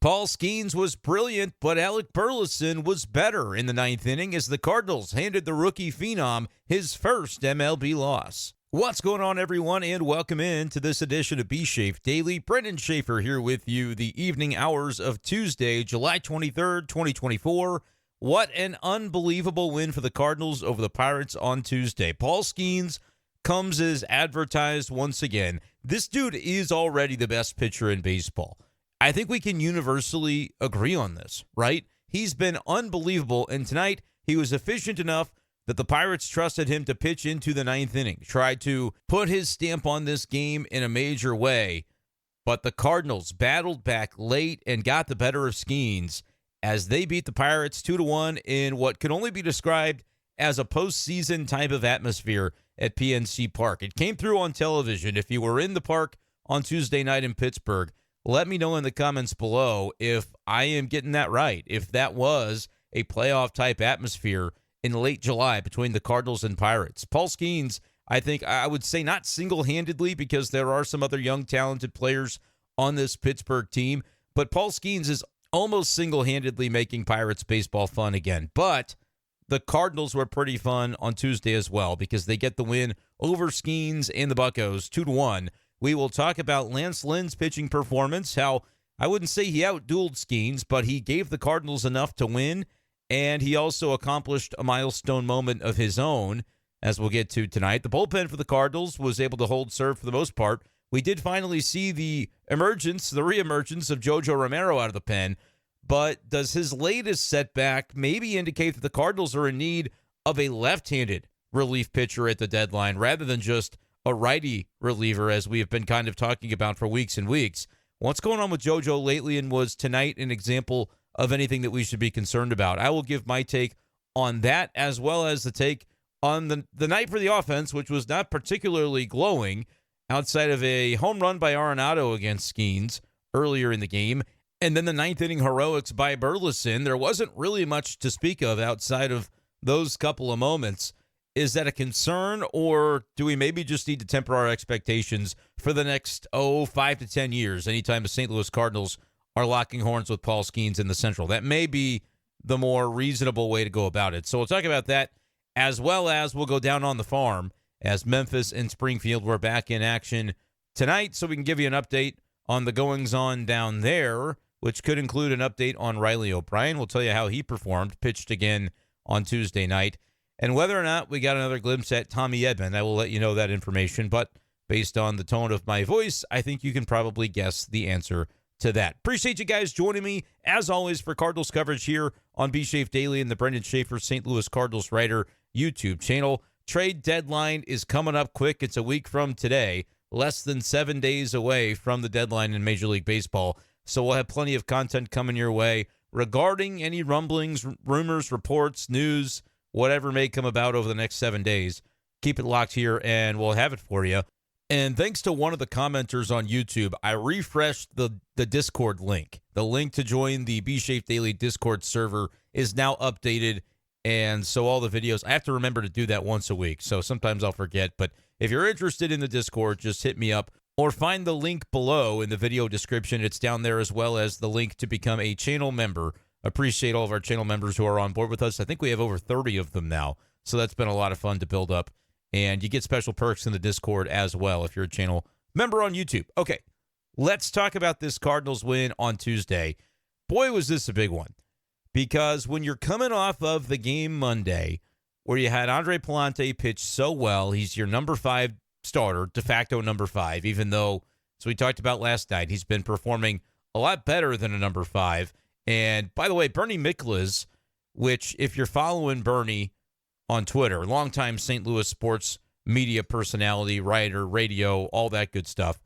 Paul Skenes was brilliant, but Alec Burleson was better in the ninth inning as the Cardinals handed the rookie phenom his first MLB loss. What's going on, everyone, and welcome in to this edition of b-schaeff Daily. Brenden Schaeffer here with you the evening hours of Tuesday, July 23rd, 2024. What an unbelievable win for the Cardinals over the Pirates on Tuesday. Paul Skenes comes as advertised once again. This dude is already the best pitcher in baseball. I think we can universally agree on this, right? He's been unbelievable, and tonight he was efficient enough that the Pirates trusted him to pitch into the ninth inning, tried to put his stamp on this game in a major way, but the Cardinals battled back late and got the better of Skenes as they beat the Pirates 2-1 in what can only be described as a postseason type of atmosphere at PNC Park. It came through on television. If you were in the park on Tuesday night in Pittsburgh, let me know in the comments below if I am getting that right, if that was a playoff-type atmosphere in late July between the Cardinals and Pirates. Paul Skenes, I think, I would say not single-handedly because there are some other young, talented players on this Pittsburgh team, but Paul Skenes is almost single-handedly making Pirates baseball fun again. But the Cardinals were pretty fun on Tuesday as well because they get the win over Skenes and the Buccos 2-1. We will talk about Lynn's pitching performance, how I wouldn't say he outdueled Skenes, but he gave the Cardinals enough to win, and he also accomplished a milestone moment of his own, as we'll get to tonight. The bullpen for the Cardinals was able to hold serve for the most part. We did finally see the reemergence of Jojo Romero out of the pen, but does his latest setback maybe indicate that the Cardinals are in need of a left-handed relief pitcher at the deadline rather than just a righty reliever, as we have been kind of talking about for weeks and weeks? What's going on with JoJo lately, and was tonight an example of anything that we should be concerned about? I will give my take on that, as well as the take on the night for the offense, which was not particularly glowing outside of a home run by Arenado against Skenes earlier in the game, and then the ninth inning heroics by Burleson. There wasn't really much to speak of outside of those couple of moments. Is that a concern, or do we maybe just need to temper our expectations for the next, 5 to 10 years, anytime the St. Louis Cardinals are locking horns with Paul Skenes in the Central? That may be the more reasonable way to go about it. So we'll talk about that, as well as we'll go down on the farm as Memphis and Springfield were back in action tonight, so we can give you an update on the goings-on down there, which could include an update on Riley O'Brien. We'll tell you how he performed, pitched again on Tuesday night, and whether or not we got another glimpse at Tommy Edman. I will let you know that information, but based on the tone of my voice, I think you can probably guess the answer to that. Appreciate you guys joining me, as always, for Cardinals coverage here on b-schaeff Daily and the Brenden Schaeffer St. Louis Cardinals Writer YouTube channel. Trade deadline is coming up quick. It's a week from today, less than 7 days away from the deadline in Major League Baseball. So we'll have plenty of content coming your way regarding any rumblings, rumors, reports, news, whatever may come about over the next 7 days. Keep it locked here, and we'll have it for you. And thanks to one of the commenters on YouTube, I refreshed the Discord link. The link to join the b-schaeff Daily Discord server is now updated, and so all the videos, I have to remember to do that once a week, so sometimes I'll forget. But if you're interested in the Discord, just hit me up or find the link below in the video description. It's down there, as well as the link to become a channel member. Appreciate all of our channel members who are on board with us. I think we have over 30 of them now, so that's been a lot of fun to build up. And you get special perks in the Discord as well if you're a channel member on YouTube. Okay, let's talk about this Cardinals win on Tuesday. Boy, was this a big one. Because when you're coming off of the game Monday, where you had Andre Pallante pitch so well, he's your number 5 starter, de facto number 5, even though, as we talked about last night, he's been performing a lot better than a number 5. And by the way, Bernie Miklasz, which if you're following Bernie on Twitter, longtime St. Louis sports media personality, writer, radio, all that good stuff,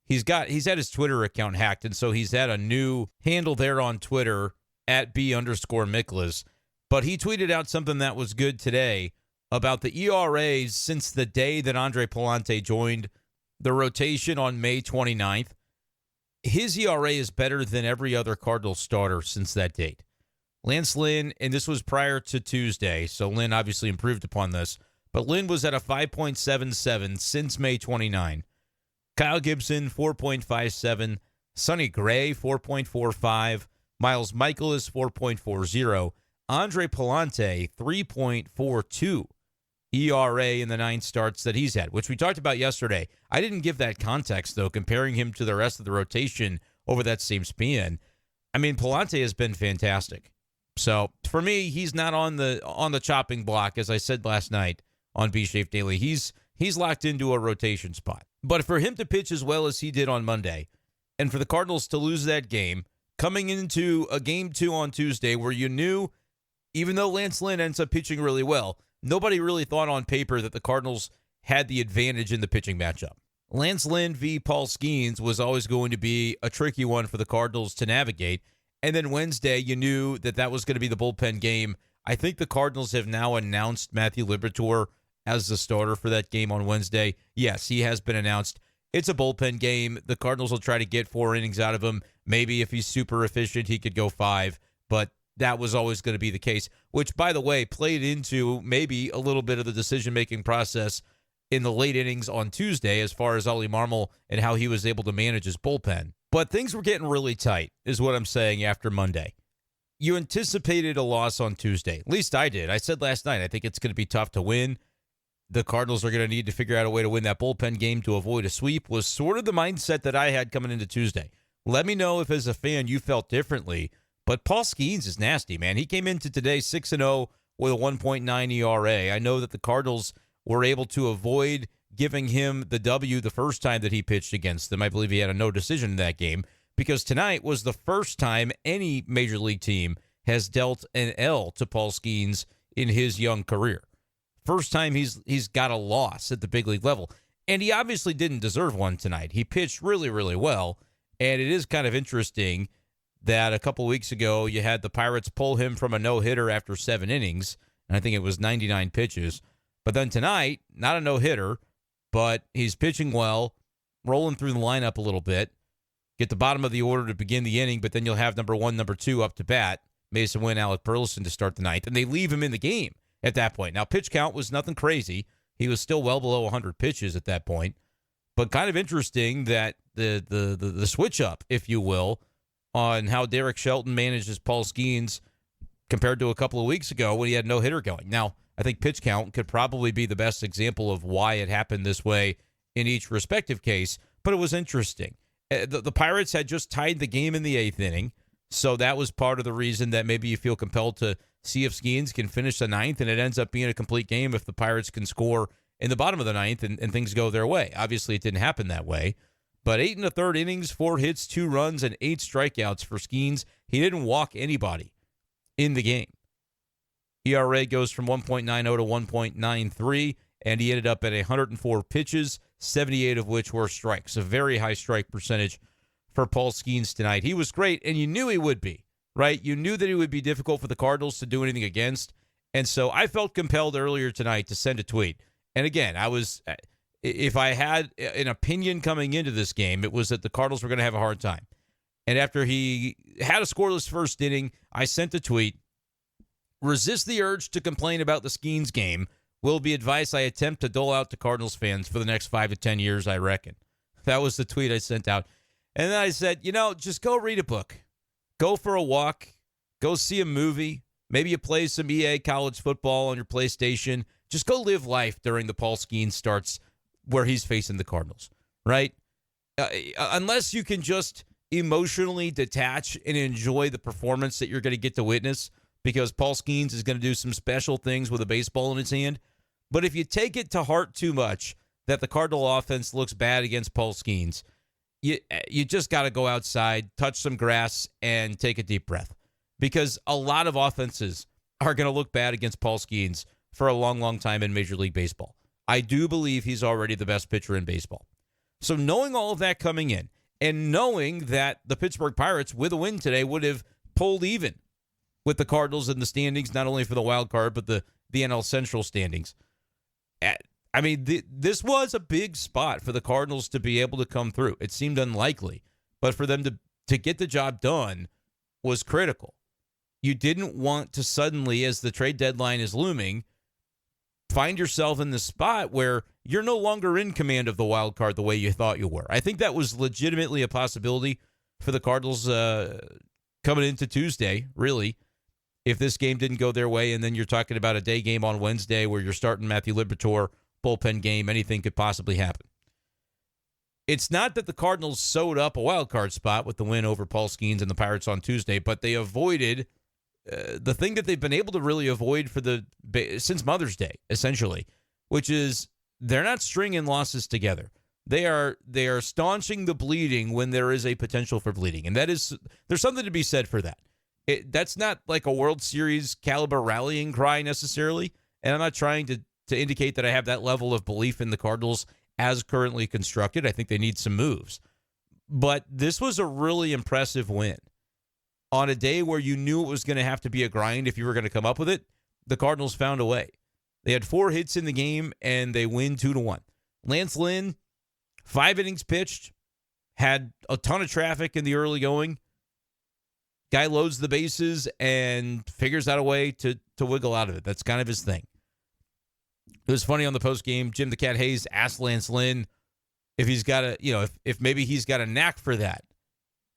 he's had his Twitter account hacked, and so he's had a new handle there on Twitter at @B_Miklasz. But he tweeted out something that was good today about the ERAs since the day that Andre Pallante joined the rotation on May 29th. His ERA is better than every other Cardinals starter since that date. Lynn, and this was prior to Tuesday, so Lynn obviously improved upon this, but Lynn was at a 5.77 since May 29. Kyle Gibson, 4.57. Sonny Gray, 4.45. Miles Michaelis, 4.40. Andre Palante, 3.42 ERA in the 9 starts that he's had, which we talked about yesterday. I didn't give that context, though, comparing him to the rest of the rotation over that same span. I mean, Palante has been fantastic. So, for me, he's not on the chopping block, as I said last night on B-Schaeff Daily. He's locked into a rotation spot. But for him to pitch as well as he did on Monday, and for the Cardinals to lose that game, coming into a Game 2 on Tuesday where you knew, even though Lance Lynn ends up pitching really well, nobody really thought on paper that the Cardinals had the advantage in the pitching matchup. Lance Lynn v. Paul Skenes was always going to be a tricky one for the Cardinals to navigate. And then Wednesday, you knew that was going to be the bullpen game. I think the Cardinals have now announced Matthew Liberatore as the starter for that game on Wednesday. Yes, he has been announced. It's a bullpen game. The Cardinals will try to get 4 innings out of him. Maybe if he's super efficient, he could go 5. But that was always going to be the case, which, by the way, played into maybe a little bit of the decision-making process in the late innings on Tuesday as far as Ollie Marmol and how he was able to manage his bullpen. But things were getting really tight, is what I'm saying, after Monday. You anticipated a loss on Tuesday. At least I did. I said last night, I think it's going to be tough to win. The Cardinals are going to need to figure out a way to win that bullpen game to avoid a sweep, was sort of the mindset that I had coming into Tuesday. Let me know if, as a fan, you felt differently. But Paul Skenes is nasty, man. He came into today 6-0 with a 1.9 ERA. I know that the Cardinals were able to avoid giving him the W the first time that he pitched against them. I believe he had a no decision in that game, because tonight was the first time any major league team has dealt an L to Paul Skenes in his young career. First time he's got a loss at the big league level. And he obviously didn't deserve one tonight. He pitched really, really well. And it is kind of interesting that a couple weeks ago you had the Pirates pull him from a no-hitter after 7 innings. And I think it was 99 pitches. But then tonight, not a no-hitter, but he's pitching well, rolling through the lineup a little bit. Get the bottom of the order to begin the inning, but then you'll have number 1, number 2 up to bat. Mason Wynn, Alec Burleson to start the ninth. And they leave him in the game at that point. Now, pitch count was nothing crazy. He was still well below 100 pitches at that point. But kind of interesting that the switch up, if you will, on how Derek Shelton manages Paul Skenes compared to a couple of weeks ago when he had no hitter going. Now, I think pitch count could probably be the best example of why it happened this way in each respective case, but it was interesting. The Pirates had just tied the game in the 8th inning, so that was part of the reason that maybe you feel compelled to see if Skenes can finish the 9th, and it ends up being a complete game if the Pirates can score in the bottom of the 9th and things go their way. Obviously, it didn't happen that way. But 8 1/3 innings, 4 hits, 2 runs, and 8 strikeouts for Skenes. He didn't walk anybody in the game. ERA goes from 1.90 to 1.93, and he ended up at 104 pitches, 78 of which were strikes. A very high strike percentage for Paul Skenes tonight. He was great, and you knew he would be, right? You knew that it would be difficult for the Cardinals to do anything against. And so I felt compelled earlier tonight to send a tweet. And again, if I had an opinion coming into this game, it was that the Cardinals were going to have a hard time. And after he had a scoreless first inning, I sent a tweet. Resist the urge to complain about the Skenes game will be advice I attempt to dole out to Cardinals fans for the next 5 to 10 years, I reckon. That was the tweet I sent out. And then I said, just go read a book. Go for a walk. Go see a movie. Maybe you play some EA college football on your PlayStation. Just go live life during the Paul Skenes starts where he's facing the Cardinals, right? Unless you can just emotionally detach and enjoy the performance that you're going to get to witness, because Paul Skenes is going to do some special things with a baseball in his hand. But if you take it to heart too much that the Cardinal offense looks bad against Paul Skenes, you just got to go outside, touch some grass, and take a deep breath. Because a lot of offenses are going to look bad against Paul Skenes for a long, long time in Major League Baseball. I do believe he's already the best pitcher in baseball. So knowing all of that coming in, and knowing that the Pittsburgh Pirates, with a win today, would have pulled even with the Cardinals in the standings, not only for the wild card, but the NL Central standings. I mean, this was a big spot for the Cardinals to be able to come through. It seemed unlikely, but for them to get the job done was critical. You didn't want to suddenly, as the trade deadline is looming, find yourself in the spot where you're no longer in command of the wild card the way you thought you were. I think that was legitimately a possibility for the Cardinals coming into Tuesday, really, if this game didn't go their way. And then you're talking about a day game on Wednesday where you're starting Matthew Liberatore, bullpen game. Anything could possibly happen. It's not that the Cardinals sewed up a wild card spot with the win over Paul Skenes and the Pirates on Tuesday, but they avoided the thing that they've been able to really avoid since Mother's Day, essentially, which is they're not stringing losses together. They are staunching the bleeding when there is a potential for bleeding, and there's something to be said for that. That's not like a World Series caliber rallying cry necessarily, and I'm not trying to indicate that I have that level of belief in the Cardinals as currently constructed. I think they need some moves. But this was a really impressive win. On a day where you knew it was going to have to be a grind if you were going to come up with it, the Cardinals found a way. They had 4 hits in the game, and they win 2-1. Lance Lynn, 5 innings pitched, had a ton of traffic in the early going. Guy loads the bases and figures out a way to wiggle out of it. That's kind of his thing. It was funny on the post game. Jim the Cat Hayes asked Lance Lynn if he's got if maybe he's got a knack for that,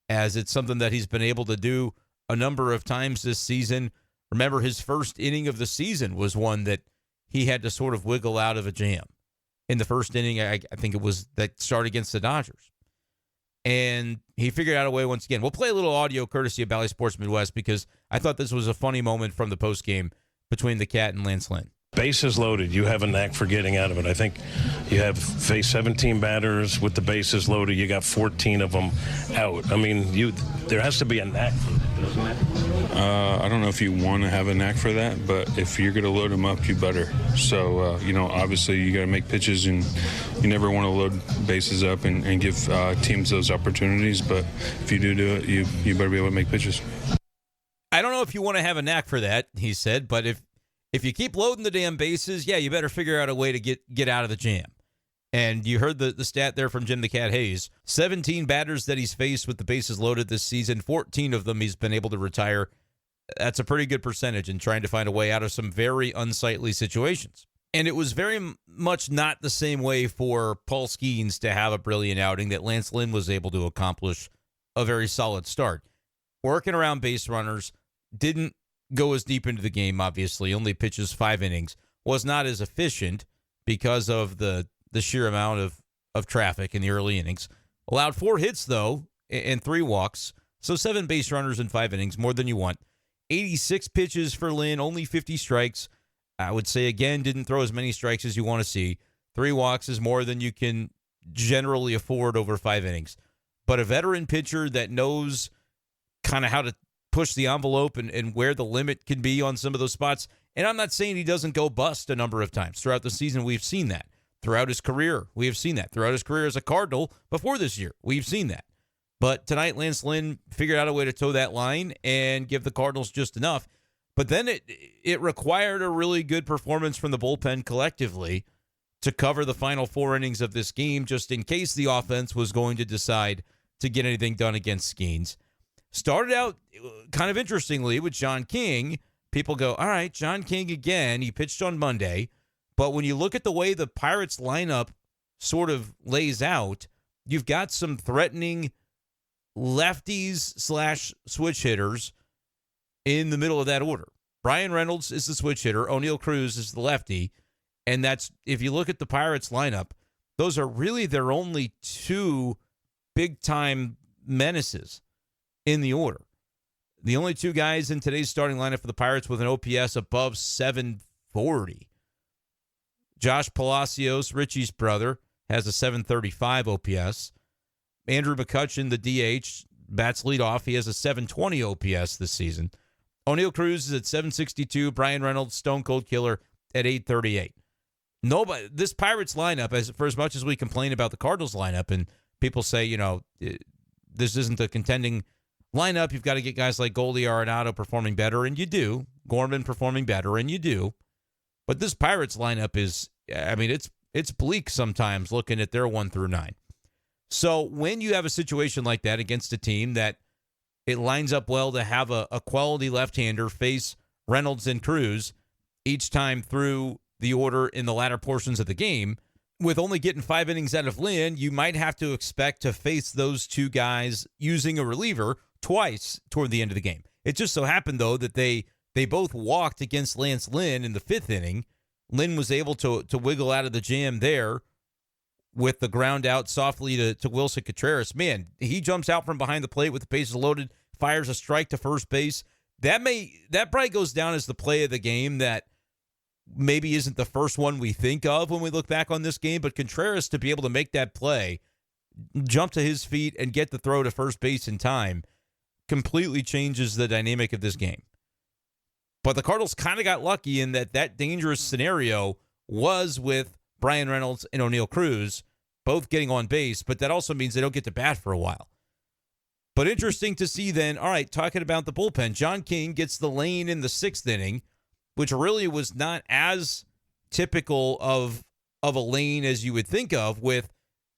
as it's something that he's been able to do a number of times this season. Remember, his first inning of the season was one that he had to sort of wiggle out of a jam. In the first inning, I think it was that start against the Dodgers. And he figured out a way once again. We'll play a little audio courtesy of Bally Sports Midwest because I thought this was a funny moment from the post game between the Cat and Lance Lynn. Bases loaded, you have a knack for getting out of it. I think you have faced 17 batters with the bases loaded. You got 14 of them out. I mean, there has to be a knack for it, doesn't it? I don't know if you want to have a knack for that, but if you're going to load them up, you better. So, obviously you got to make pitches, and you never want to load bases up and give teams those opportunities. But if you do it, you better be able to make pitches. I don't know if you want to have a knack for that, he said, but if you keep loading the damn bases, yeah, you better figure out a way to get out of the jam. And you heard the stat there from Jim the Cat Hayes. 17 batters that he's faced with the bases loaded this season. 14 of them he's been able to retire. That's a pretty good percentage in trying to find a way out of some very unsightly situations. And it was very much not the same way for Paul Skenes to have a brilliant outing that Lance Lynn was able to accomplish a very solid start. Working around base runners, didn't go as deep into the game, obviously, only pitches 5 innings, was not as efficient because of the sheer amount of traffic in the early innings. Allowed 4 hits, though, and 3 walks, so 7 base runners in 5 innings, more than you want. 86 pitches for Lynn, only 50 strikes. I would say, again, didn't throw as many strikes as you want to see. 3 walks is more than you can generally afford over 5 innings. But a veteran pitcher that knows kind of how to push the envelope and where the limit can be on some of those spots. And I'm not saying he doesn't go bust a number of times. Throughout the season, we've seen that. Throughout his career, we have seen that. Throughout his career as a Cardinal before this year, we've seen that. But tonight, Lance Lynn figured out a way to toe that line and give the Cardinals just enough. But then it required a really good performance from the bullpen collectively to cover the final 4 innings of this game, just in case the offense was going to decide to get anything done against Skenes. Started out kind of interestingly with John King. People go, all right, John King again. He pitched on Monday. But when you look at the way the Pirates lineup sort of lays out, you've got some threatening lefties / switch hitters in the middle of that order. Brian Reynolds is the switch hitter. O'Neal Cruz is the lefty. And that's, if you look at the Pirates lineup, those are really their only 2 big-time menaces in the order. The only 2 guys in today's starting lineup for the Pirates with an OPS above 740. Josh Palacios, Richie's brother, has a 735 OPS. Andrew McCutchen, the DH, bats leadoff. He has a 720 OPS this season. O'Neal Cruz is at 762. Brian Reynolds, Stone Cold Killer, at 838. Nobody. This Pirates lineup, for as much as we complain about the Cardinals lineup, and people say, this isn't a contending lineup, you've got to get guys like Goldie Arenado performing better, and you do. Gorman performing better, and you do. But this Pirates lineup is, it's bleak sometimes looking at their 1 through 9. So when you have a situation like that against a team that it lines up well to have a quality left-hander face Reynolds and Cruz each time through the order in the latter portions of the game, with only getting 5 innings out of Lynn, you might have to expect to face those two guys using a reliever twice toward the end of the game. It just so happened, though, that they both walked against Lance Lynn in the 5th inning. Lynn was able to wiggle out of the jam there with the ground out softly to Wilson Contreras. Man, he jumps out from behind the plate with the bases loaded, fires a strike to first base. That probably goes down as the play of the game that maybe isn't the first one we think of when we look back on this game, but Contreras to be able to make that play, jump to his feet and get the throw to first base in time completely changes the dynamic of this game. But the Cardinals kind of got lucky in that dangerous scenario was with Bryan Reynolds and O'Neal Cruz both getting on base, but that also means they don't get to bat for a while. But interesting to see then, all right, talking about the bullpen, John King gets the lane in the 6th inning, which really was not as typical of a lane as you would think of with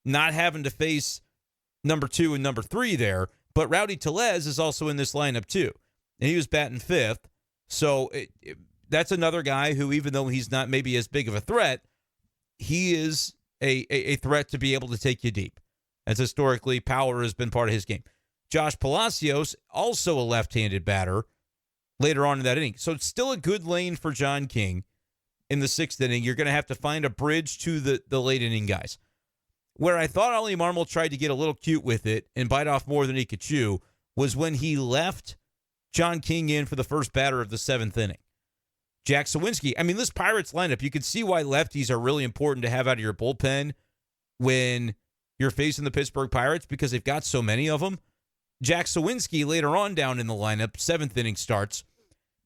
not having to face number 2 and number 3 there. But Rowdy Tellez is also in this lineup too, and he was batting 5th. So that's another guy who, even though he's not maybe as big of a threat, he is a threat to be able to take you deep. As historically, power has been part of his game. Josh Palacios, also a left-handed batter, later on in that inning. So it's still a good lane for John King in the 6th inning. You're going to have to find a bridge to the late inning guys. Where I thought Ollie Marmol tried to get a little cute with it and bite off more than he could chew was when he left John King in for the first batter of the 7th inning. Jack Sawinski. I mean, this Pirates lineup, you can see why lefties are really important to have out of your bullpen when you're facing the Pittsburgh Pirates because they've got so many of them. Jack Sawinski later on down in the lineup, 7th inning starts.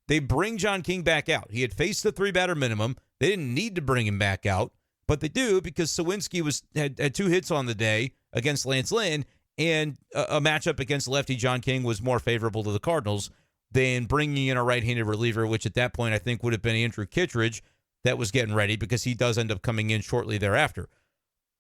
They bring John King back out. He had faced the 3-batter minimum. They didn't need to bring him back out, but they do because Sawinski had 2 hits on the day against Lance Lynn, and a matchup against lefty John King was more favorable to the Cardinals than bringing in a right-handed reliever, which at that point I think would have been Andrew Kittredge that was getting ready because he does end up coming in shortly thereafter.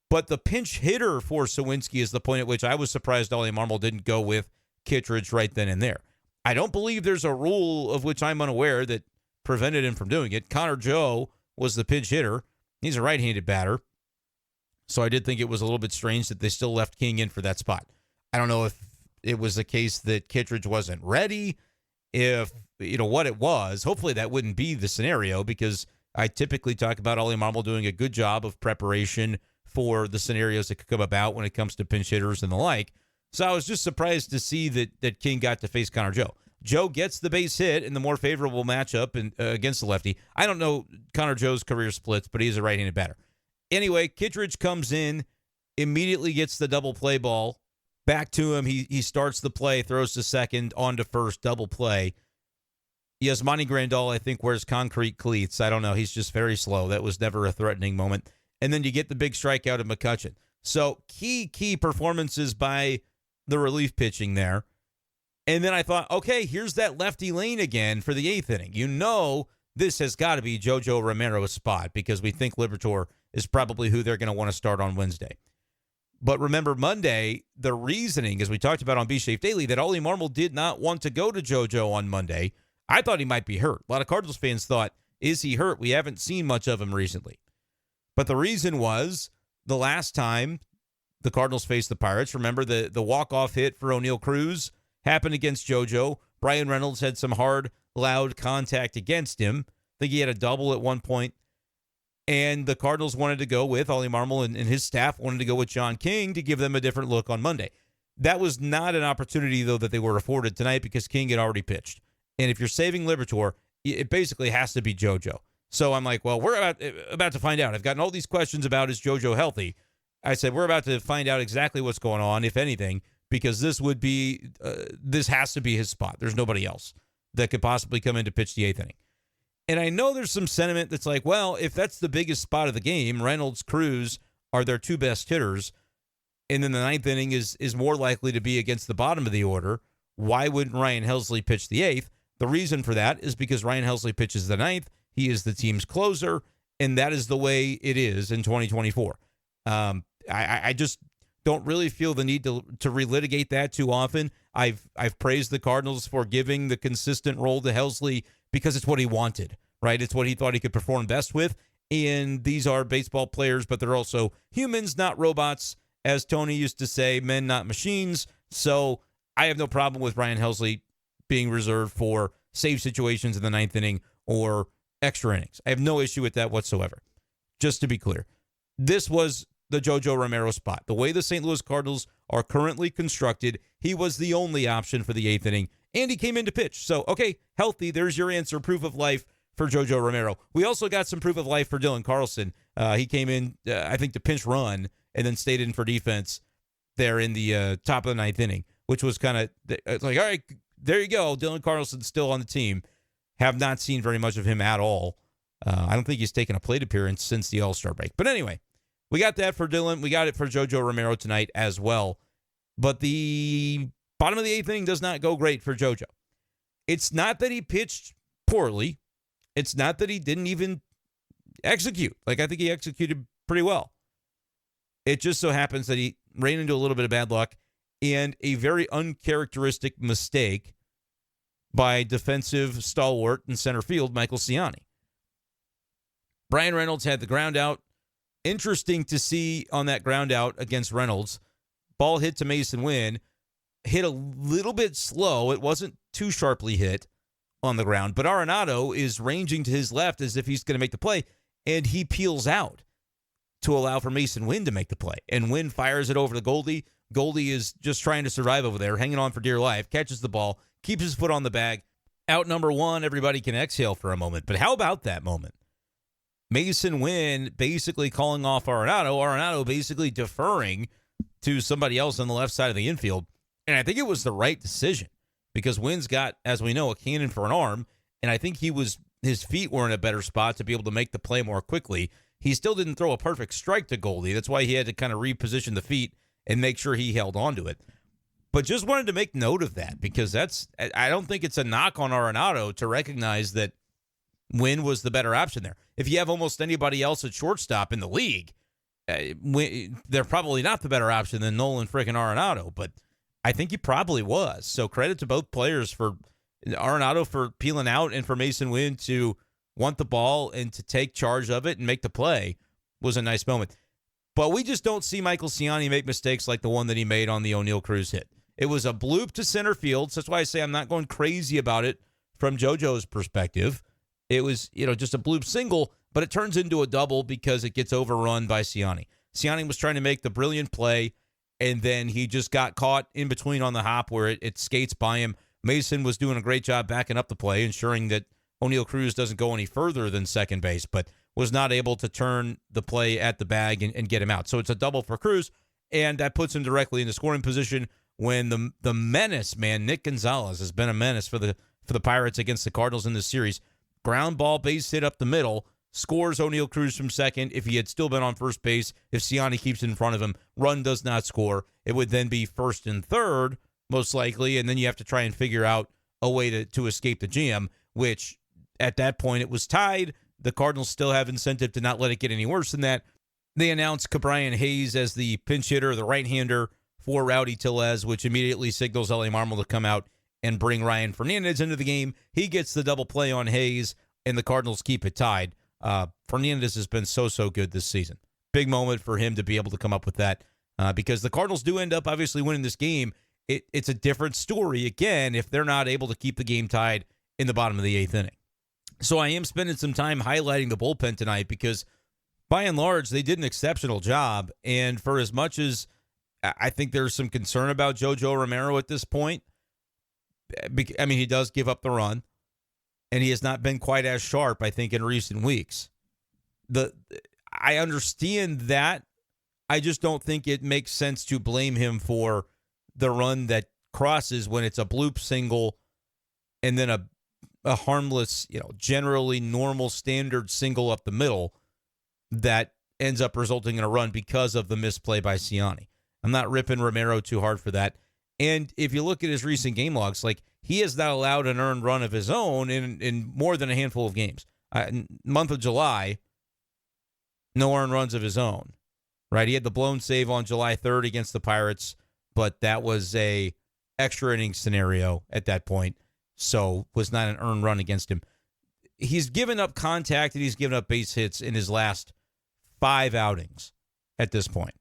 But the pinch hitter for Sawinski is the point at which I was surprised Ollie Marmol didn't go with Kittredge right then and there. I don't believe there's a rule of which I'm unaware that prevented him from doing it. Connor Joe was the pinch hitter. He's a right-handed batter. So I did think it was a little bit strange that they still left King in for that spot. I don't know if it was a case that Kittredge wasn't ready, if, what it was. Hopefully that wouldn't be the scenario because I typically talk about Ollie Marmol doing a good job of preparation for the scenarios that could come about when it comes to pinch hitters and the like. So I was just surprised to see that King got to face Connor Joe. Joe gets the base hit in the more favorable matchup against the lefty. I don't know Connor Joe's career splits, but he's a right-handed batter. Anyway, Kittredge comes in, immediately gets the double play ball back to him. He starts the play, throws to second, on to first, double play. Yasmani Grandal, I think, wears concrete cleats. I don't know. He's just very slow. That was never a threatening moment. And then you get the big strikeout of McCutchen. So key performances by the relief pitching there. And then I thought, okay, here's that lefty lane again for the 8th inning. This has got to be JoJo Romero's spot because we think Liberatore is probably who they're going to want to start on Wednesday. But remember Monday, the reasoning, as we talked about on B-Schaeff Daily, that Ollie Marmol did not want to go to JoJo on Monday. I thought he might be hurt. A lot of Cardinals fans thought, is he hurt? We haven't seen much of him recently. But the reason was the last time the Cardinals faced the Pirates, remember the walk-off hit for O'Neal Cruz happened against JoJo. Bryan Reynolds had some hard, loud contact against him. I think he had a double at one point. And the Cardinals wanted to go with Ollie Marmol and his staff wanted to go with John King to give them a different look on Monday. That was not an opportunity, though, that they were afforded tonight because King had already pitched. And if you're saving Liberatore, it basically has to be JoJo. So I'm like, well, we're about to find out. I've gotten all these questions about, is JoJo healthy? I said, we're about to find out exactly what's going on, if anything, because this has to be his spot. There's nobody else that could possibly come in to pitch the 8th inning. And I know there's some sentiment that's like, well, if that's the biggest spot of the game, Reynolds, Cruz are their 2 best hitters, and then the 9th inning is more likely to be against the bottom of the order, why wouldn't Ryan Helsley pitch the 8th? The reason for that is because Ryan Helsley pitches the 9th. He is the team's closer, and that is the way it is in 2024. I just don't really feel the need to relitigate that too often. I've praised the Cardinals for giving the consistent role to Helsley because it's what he wanted, right? It's what he thought he could perform best with. And these are baseball players, but they're also humans, not robots. As Tony used to say, men, not machines. So I have no problem with Ryan Helsley being reserved for save situations in the ninth inning or extra innings. I have no issue with that whatsoever. Just to be clear, this was the JoJo Romero spot. The way the St. Louis Cardinals are currently constructed, he was the only option for the eighth inning, and he came in to pitch. So, okay, healthy, there's your answer, proof of life for JoJo Romero. We also got some proof of life for Dylan Carlson. He came in, I think, to pinch run and then stayed in for defense there in the top of the ninth inning, which was kind of like, all right, there you go. Dylan Carlson's still on the team. Have not seen very much of him at all. I don't think he's taken a plate appearance since the All-Star break. But anyway, we got that for Dylan. We got it for JoJo Romero tonight as well. But the bottom of the eighth inning does not go great for JoJo. It's not that he pitched poorly. It's not that he didn't even execute. Like, I think he executed pretty well. It just so happens that he ran into a little bit of bad luck and a very uncharacteristic mistake by defensive stalwart in center field, Michael Skenes. Brian Reynolds had the ground out. Interesting to see on that ground out against Reynolds. Ball hit to Mason Wynn. Hit a little bit slow. It wasn't too sharply hit on the ground, but Arenado is ranging to his left as if he's going to make the play, and he peels out to allow for Mason Wynn to make the play. And Wynn fires it over to Goldie. Goldie is just trying to survive over there, hanging on for dear life, catches the ball, keeps his foot on the bag. Out number one, everybody can exhale for a moment. But how about that moment? Mason Wynn basically calling off Arenado. Arenado basically deferring to somebody else on the left side of the infield. And I think it was the right decision because Wynn's got, as we know, a cannon for an arm. And I think his feet were in a better spot to be able to make the play more quickly. He still didn't throw a perfect strike to Goldie. That's why he had to kind of reposition the feet and make sure he held on to it. But just wanted to make note of that because I don't think it's a knock on Arenado to recognize that Wynn was the better option there. If you have almost anybody else at shortstop in the league, they're probably not the better option than Nolan freaking Arenado, but I think he probably was. So credit to both players for Arenado for peeling out and for Mason Wynn to want the ball and to take charge of it and make the play was a nice moment. But we just don't see Michael Skenes make mistakes like the one that he made on the O'Neal Cruz hit. It was a bloop to center field, so that's why I say I'm not going crazy about it from JoJo's perspective. It was, just a bloop single, but it turns into a double because it gets overrun by Skenes. Skenes was trying to make the brilliant play, and then he just got caught in between on the hop where it skates by him. Mason was doing a great job backing up the play, ensuring that O'Neal Cruz doesn't go any further than second base, but was not able to turn the play at the bag and get him out. So it's a double for Cruz, and that puts him directly in the scoring position when the menace, man, Nick Gonzalez has been a menace for the Pirates against the Cardinals in this series. Ground ball base hit up the middle, scores O'Neal Cruz from second. If he had still been on first base, if Skenes keeps it in front of him, run does not score. It would then be first and third, most likely, and then you have to try and figure out a way to escape the jam, which at that point it was tied. The Cardinals still have incentive to not let it get any worse than that. They announced Cabrian Hayes as the pinch hitter, the right-hander for Rowdy Tellez, which immediately signals L.A. Marmol to come out and bring Ryan Fernandez into the game. He gets the double play on Hayes, and the Cardinals keep it tied. Fernandez has been so good this season. Big moment for him to be able to come up with that because the Cardinals do end up obviously winning this game. It's a different story, again, if they're not able to keep the game tied in the bottom of the eighth inning. So I am spending some time highlighting the bullpen tonight because, by and large, they did an exceptional job. And for as much as I think there's some concern about JoJo Romero at this point, I mean, he does give up the run, and he has not been quite as sharp, I think, in recent weeks. I understand that. I just don't think it makes sense to blame him for the run that crosses when it's a bloop single and then a harmless, generally normal standard single up the middle that ends up resulting in a run because of the misplay by Skenes. I'm not ripping Romero too hard for that. And if you look at his recent game logs, like, he has not allowed an earned run of his own in more than a handful of games. Month of July, no earned runs of his own, right? He had the blown save on July 3rd against the Pirates, but that was a extra inning scenario at that point, so was not an earned run against him. he's given up contact and he's given up base hits in his last 5 outings at this point,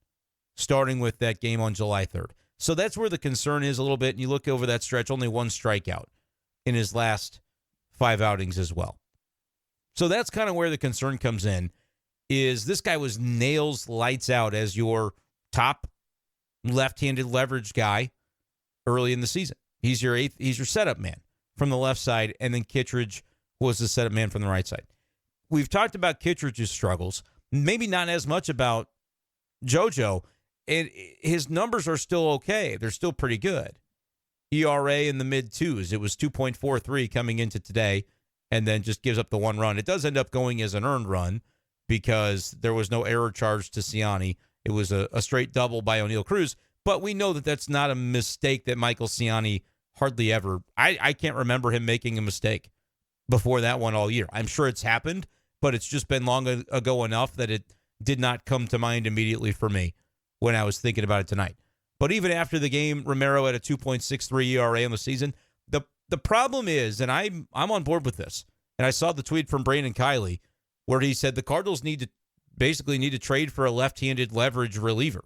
starting with that game on July 3rd. So that's where the concern is a little bit. And you look over that stretch, only 1 strikeout in his last 5 outings as well. So that's kind of where the concern comes in, is this guy was nails lights out as your top left-handed leverage guy early in the season. He's your setup man from the left side, and then Kittredge was the setup man from the right side. We've talked about Kittredge's struggles, maybe not as much about JoJo, and his numbers are still okay. They're still pretty good. ERA in the mid-2s. It was 2.43 coming into today, and then just gives up the 1 run. It does end up going as an earned run because there was no error charge to Ciani. It was a straight double by O'Neal Cruz, but we know that that's not a mistake that Michael Ciani hardly ever. I can't remember him making a mistake before that one all year. I'm sure it's happened, but it's just been long ago enough that it did not come to mind immediately for me when I was thinking about it tonight. But even after the game, Romero had a 2.63 ERA on the season. The problem is, and I'm on board with this, and I saw the tweet from Brandon Kiley where he said the Cardinals need to trade for a left-handed leverage reliever.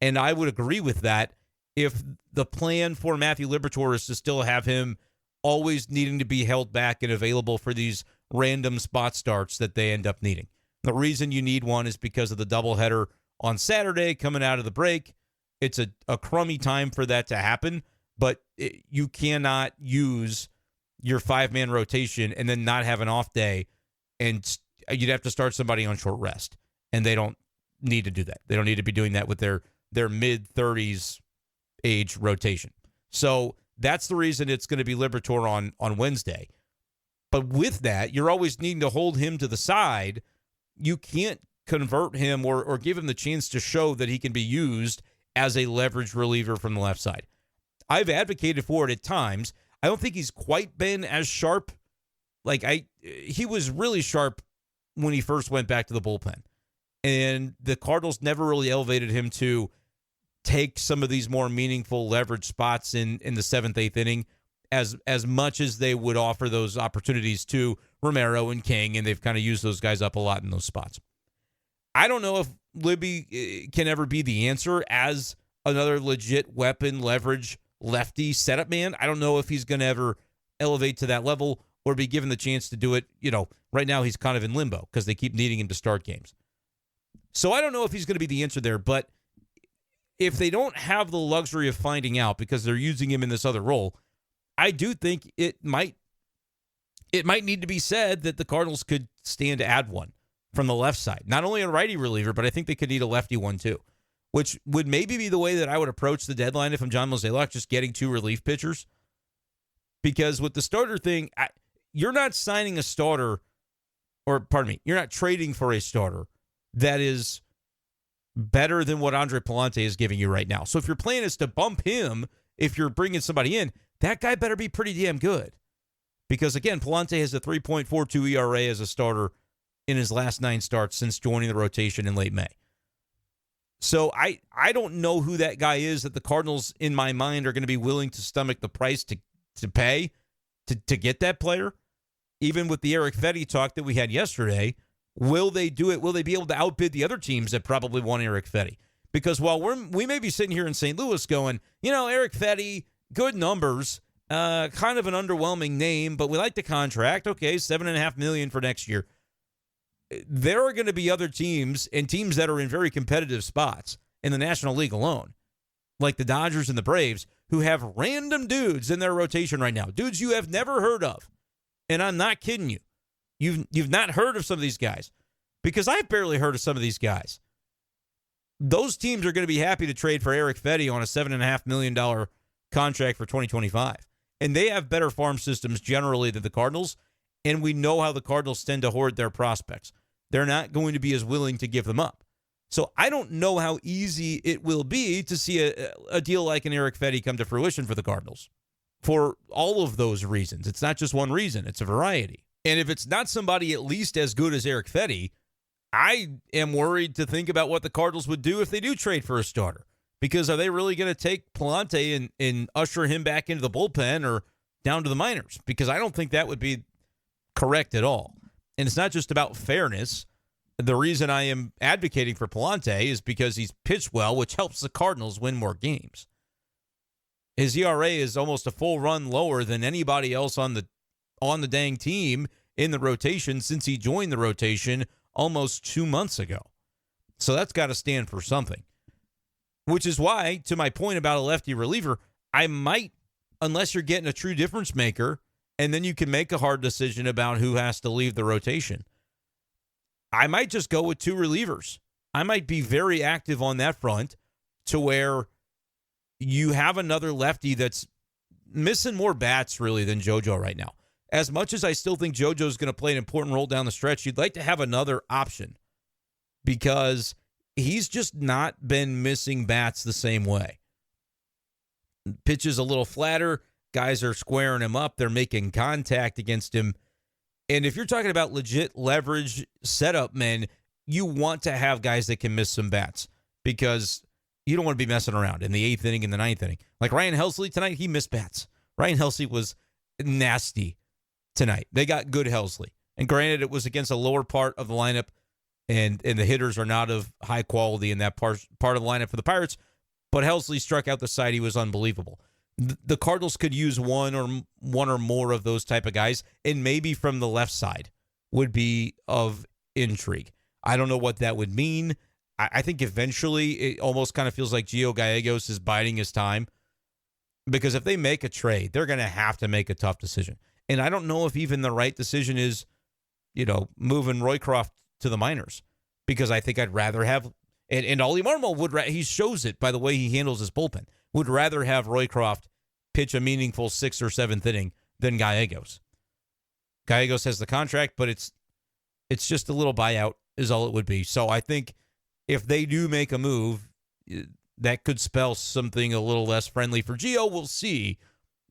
And I would agree with that if the plan for Matthew Liberatore is to still have him always needing to be held back and available for these random spot starts that they end up needing. The reason you need one is because of the doubleheader on Saturday coming out of the break. It's a crummy time for that to happen, but you cannot use your 5-man rotation and then not have an off day, and you'd have to start somebody on short rest, and they don't need to do that. They don't need to be doing that with their mid-30s age rotation. So that's the reason it's going to be Liberatore on Wednesday. But with that, you're always needing to hold him to the side. You can't convert him or give him the chance to show that he can be used as a leverage reliever from the left side. I've advocated for it at times. I don't think he's quite been as sharp. He was really sharp when he first went back to the bullpen. And the Cardinals never really elevated him to take some of these more meaningful leverage spots in the 7th, 8th inning as much as they would offer those opportunities to Romero and King, and they've kind of used those guys up a lot in those spots. I don't know if Libby can ever be the answer as another legit weapon leverage lefty setup man. I don't know if he's going to ever elevate to that level or be given the chance to do it. Right now he's kind of in limbo because they keep needing him to start games. So I don't know if he's going to be the answer there, but if they don't have the luxury of finding out because they're using him in this other role, I do think it might need to be said that the Cardinals could stand to add one from the left side. Not only a righty reliever, but I think they could need a lefty one too, which would maybe be the way that I would approach the deadline if I'm John Mozeliak, just getting 2 relief pitchers. Because with the starter thing, you're not signing a starter, you're not trading for a starter that is better than what Andre Palante is giving you right now. So if your plan is to bump him, if you're bringing somebody in, that guy better be pretty damn good. Because, again, Palante has a 3.42 ERA as a starter in his last 9 starts since joining the rotation in late May. So I don't know who that guy is that the Cardinals, in my mind, are going to be willing to stomach the price to pay to get that player. Even with the Eric Fetty talk that we had yesterday, will they do it? Will they be able to outbid the other teams that probably want Eric Fetty? Because while we may be sitting here in St. Louis going, Eric Fetty, good numbers, kind of an underwhelming name, but we like the contract. Okay, $7.5 million for next year. There are going to be other teams and teams that are in very competitive spots in the National League alone, like the Dodgers and the Braves, who have random dudes in their rotation right now, dudes you have never heard of. And I'm not kidding you. You've not heard of some of these guys because I've barely heard of some of these guys. Those teams are going to be happy to trade for Eric Fetty on a $7.5 million contract for 2025. And they have better farm systems generally than the Cardinals. And we know how the Cardinals tend to hoard their prospects. They're not going to be as willing to give them up. So I don't know how easy it will be to see a deal like an Eric Fetty come to fruition for the Cardinals. For all of those reasons. It's not just one reason. It's a variety. And if it's not somebody at least as good as Eric Fetty, I am worried to think about what the Cardinals would do if they do trade for a starter. Because are they really going to take Palante and usher him back into the bullpen or down to the minors? Because I don't think that would be correct at all. And it's not just about fairness. The reason I am advocating for Palante is because he's pitched well, which helps the Cardinals win more games. His ERA is almost a full run lower than anybody else on the dang team in the rotation since he joined the rotation almost 2 months ago. So that's got to stand for something. Which is why, to my point about a lefty reliever, I might, unless you're getting a true difference maker, and then you can make a hard decision about who has to leave the rotation, I might just go with 2 relievers. I might be very active on that front to where you have another lefty that's missing more bats, really, than JoJo right now. As much as I still think JoJo's going to play an important role down the stretch, you'd like to have another option because he's just not been missing bats the same way. Pitches a little flatter. Guys are squaring him up. They're making contact against him. And if you're talking about legit leverage setup men, you want to have guys that can miss some bats because you don't want to be messing around in the 8th inning and the 9th inning. Like Ryan Helsley tonight, he missed bats. Ryan Helsley was nasty tonight. They got good Helsley. And granted, it was against a lower part of the lineup, and the hitters are not of high quality in that part of the lineup for the Pirates, but Helsley struck out the side. He was unbelievable. The Cardinals could use one or more of those type of guys, and maybe from the left side would be of intrigue. I don't know what that would mean. I think eventually it almost kind of feels like Gio Gallegos is biding his time because if they make a trade, they're going to have to make a tough decision. And I don't know if even the right decision is, moving Roycroft to the minors because I think I'd rather have, and Ollie Marmol he shows it by the way he handles his bullpen, would rather have Roycroft pitch a meaningful 6th or 7th inning than Gallegos. Gallegos has the contract, but it's just a little buyout is all it would be. So I think if they do make a move, that could spell something a little less friendly for Gio. We'll see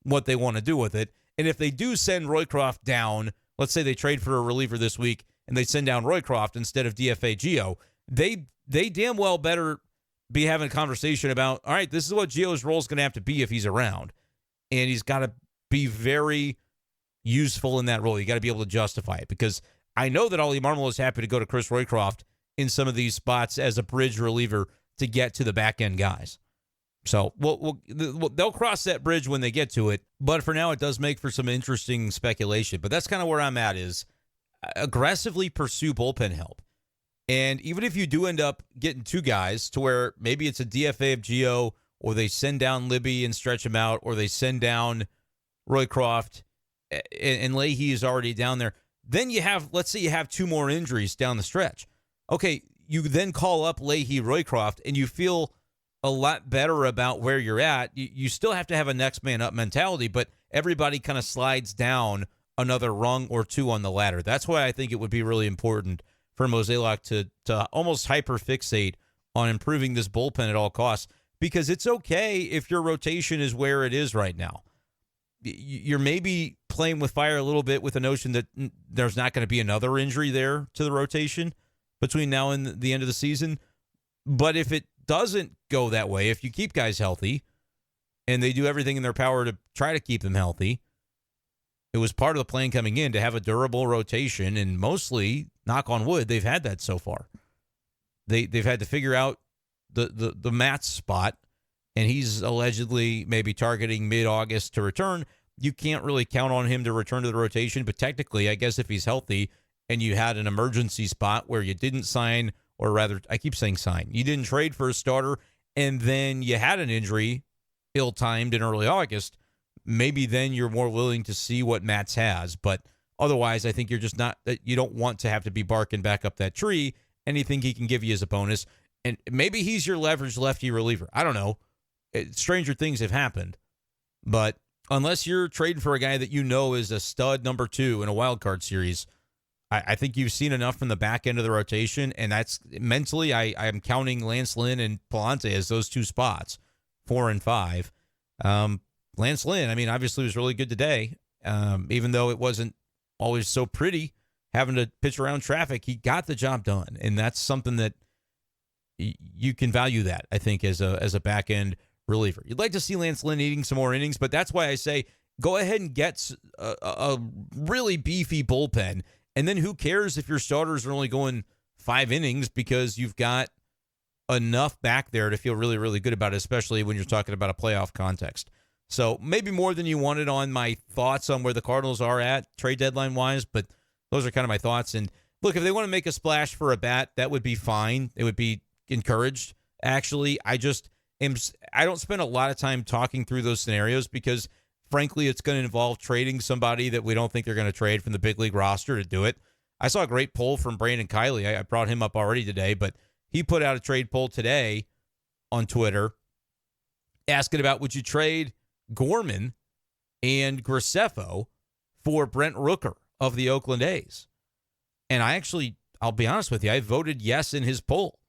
what they want to do with it. And if they do send Roycroft down, let's say they trade for a reliever this week and they send down Roycroft instead of DFA Gio, they damn well better be having a conversation about, all right, this is what Gio's role is going to have to be if he's around. And he's got to be very useful in that role. You got to be able to justify it because I know that Ollie Marmol is happy to go to Chris Roycroft in some of these spots as a bridge reliever to get to the back end guys. So they'll cross that bridge when they get to it. But for now, it does make for some interesting speculation. But that's kind of where I'm at is aggressively pursue bullpen help. And even if you do end up getting 2 guys to where maybe it's a DFA of Gio or they send down Libby and stretch him out or they send down Roycroft and Leahy is already down there, then you have, let's say you have 2 more injuries down the stretch. Okay, you then call up Leahy, Roycroft, and you feel a lot better about where you're at. You still have to have a next man up mentality, but everybody kind of slides down another rung or 2 on the ladder. That's why I think it would be really important for Mozeliak to almost hyperfixate on improving this bullpen at all costs, because it's okay if your rotation is where it is right now. You're maybe playing with fire a little bit with the notion that there's not going to be another injury there to the rotation between now and the end of the season. But if it doesn't go that way, if you keep guys healthy and they do everything in their power to try to keep them healthy, it was part of the plan coming in to have a durable rotation, and mostly, knock on wood, they've had that so far. They've had to figure out the Matt's spot, and he's allegedly maybe targeting mid-August to return. You can't really count on him to return to the rotation, but technically, I guess if he's healthy and you had an emergency spot where you didn't sign, or rather, I keep saying sign, you didn't trade for a starter, and then you had an injury ill-timed in early August, maybe then you're more willing to see what Matz has. But otherwise, I think you're just not, you don't want to have to be barking back up that tree. Anything he can give you as a bonus. And maybe he's your leverage lefty reliever. I don't know. Stranger things have happened. But unless you're trading for a guy that you know is a stud number 2 in a wild card series, I think you've seen enough from the back end of the rotation. And that's mentally, I am counting Lance Lynn and Palante as those 2 spots, 4 and 5. Lance Lynn, I mean, obviously was really good today, even though it wasn't always so pretty having to pitch around traffic. He got the job done, and that's something that you can value that, I think, as a back-end reliever. You'd like to see Lance Lynn eating some more innings, but that's why I say Go ahead and get a really beefy bullpen, and then who cares if your starters are only going 5 innings because you've got enough back there to feel really, really good about it, especially when you're talking about a playoff context. So maybe more than you wanted on my thoughts on where the Cardinals are at trade deadline-wise, but those are kind of my thoughts. And look, if they want to make a splash for a bat, that would be fine. It would be encouraged, actually. I don't spend a lot of time talking through those scenarios because, frankly, it's going to involve trading somebody that we don't think they're going to trade from the big league roster to do it. I saw a great poll from Brandon Kiley. I brought him up already today, but he put out a trade poll today on Twitter asking about, would you trade Gorman and Schaeffer for Brent Rooker of the Oakland A's? And I'll be honest with you, I voted yes in his poll.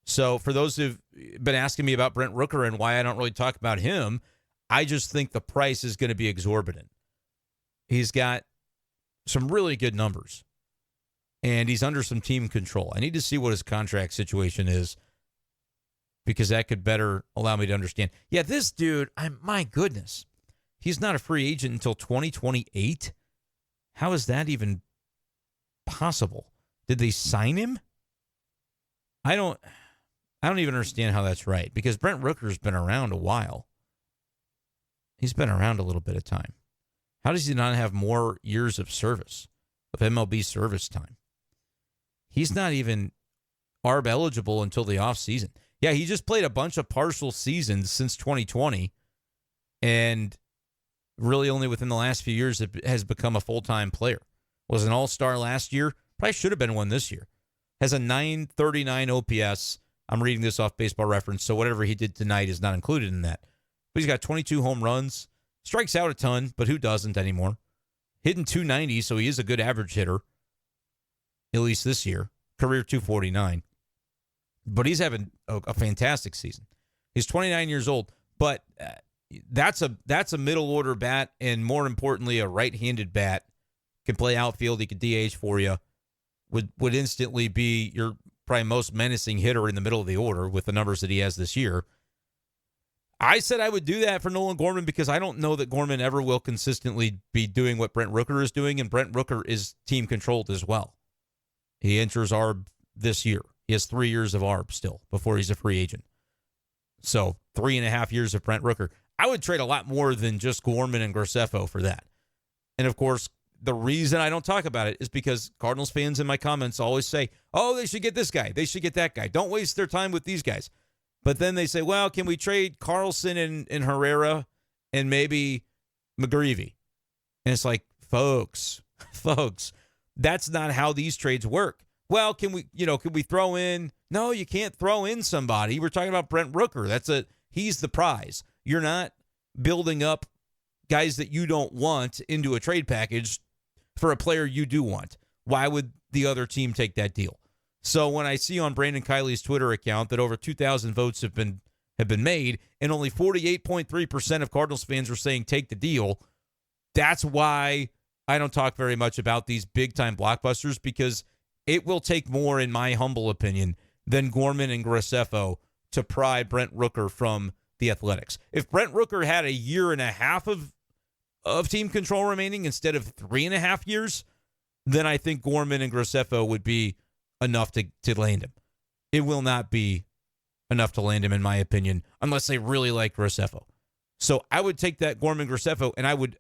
So for those who've been asking me about Brent Rooker and why I don't really talk about him, I just think the price is going to be exorbitant. He's got some really good numbers, and he's under some team control. I need to see what his contract situation is because that could better allow me to understand. Yeah, this dude, my goodness, he's not a free agent until 2028? How is that even possible? Did they sign him? I don't even understand how that's right because Brent Rooker's been around a while. He's been around a little bit of time. How does he not have more years of service, of MLB service time? He's not even ARB eligible until the offseason. Yeah, he just played a bunch of partial seasons since 2020, and really only within the last few years has become a full-time player. Was an all-star last year. Probably should have been one this year. Has a 939 OPS. I'm reading this off Baseball Reference, so whatever he did tonight is not included in that. But he's got 22 home runs. Strikes out a ton, but who doesn't anymore? Hitting 290, so he is a good average hitter, at least this year. Career 249. But he's having a fantastic season. He's 29 years old, but that's a middle-order bat, and more importantly, a right-handed bat. Can play outfield. He could DH for you. Would instantly be your probably most menacing hitter in the middle of the order with the numbers that he has this year. I said I would do that for Nolan Gorman because I don't know that Gorman ever will consistently be doing what Brent Rooker is doing, and Brent Rooker is team-controlled as well. He enters ARB this year. He has 3 years of ARB still before he's a free agent. So 3.5 years of Brent Rooker. I would trade a lot more than just Gorman and Schaeffer for that. And, of course, the reason I don't talk about it is because Cardinals fans in my comments always say, oh, they should get this guy. They should get that guy. Don't waste their time with these guys. But then they say, well, can we trade Carlson and Herrera and maybe McGreevy? And it's like, folks, that's not how these trades work. Well, can we throw in? No, you can't throw in somebody. We're talking about Brent Rooker. He's the prize. You're not building up guys that you don't want into a trade package for a player you do want. Why would the other team take that deal? So when I see on Brandon Kiley's Twitter account that over 2,000 votes have been made and only 48.3% of Cardinals fans are saying take the deal, that's why I don't talk very much about these big-time blockbusters because it will take more, in my humble opinion, than Gorman and Schaeffer to pry Brent Rooker from the Athletics. If Brent Rooker had a year and a half of team control remaining instead of 3.5 years, then I think Gorman and Schaeffer would be enough to land him. It will not be enough to land him, in my opinion, unless they really like Schaeffer. So I would take that Gorman Schaeffer, and I would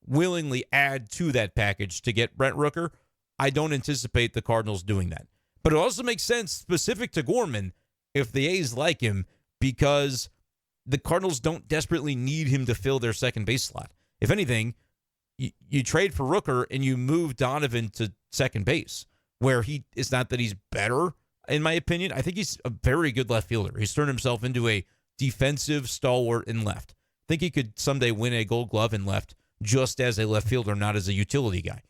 willingly add to that package to get Brent Rooker. I don't anticipate the Cardinals doing that. But it also makes sense, specific to Gorman, if the A's like him, because the Cardinals don't desperately need him to fill their second base slot. If anything, you trade for Rooker and you move Donovan to second base, where it's not that he's better, in my opinion. I think he's a very good left fielder. He's turned himself into a defensive stalwart in left. I think he could someday win a Gold Glove in left just as a left fielder, not as a utility guy.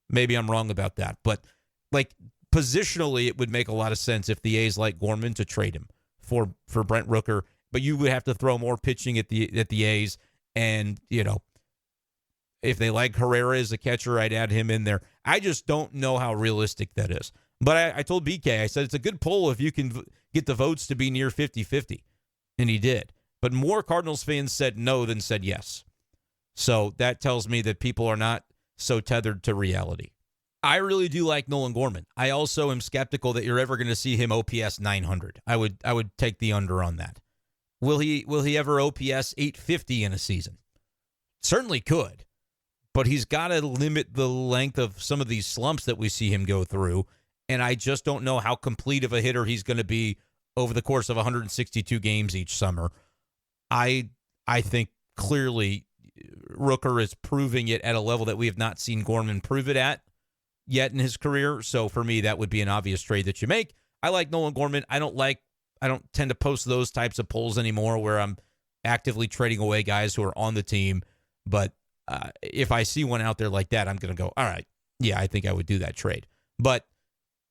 Maybe I'm wrong about that. But, positionally, it would make a lot of sense if the A's like Gorman to trade him for Brent Rooker. But you would have to throw more pitching at the A's. And, if they like Herrera as a catcher, I'd add him in there. I just don't know how realistic that is. But I told BK, I said, it's a good poll if you can get the votes to be near 50-50. And he did. But more Cardinals fans said no than said yes. So that tells me that people are not so tethered to reality. I really do like Nolan Gorman. I also am skeptical that you're ever going to see him OPS 900. I would take the under on that. Will he ever OPS 850 in a season? Certainly could, but he's got to limit the length of some of these slumps that we see him go through, and I just don't know how complete of a hitter he's going to be over the course of 162 games each summer. I think clearly Rooker is proving it at a level that we have not seen Gorman prove it at yet in his career. So for me, that would be an obvious trade that you make. I like Nolan Gorman. I don't tend to post those types of polls anymore where I'm actively trading away guys who are on the team. But if I see one out there like that, I'm going to go, all right, yeah, I think I would do that trade. But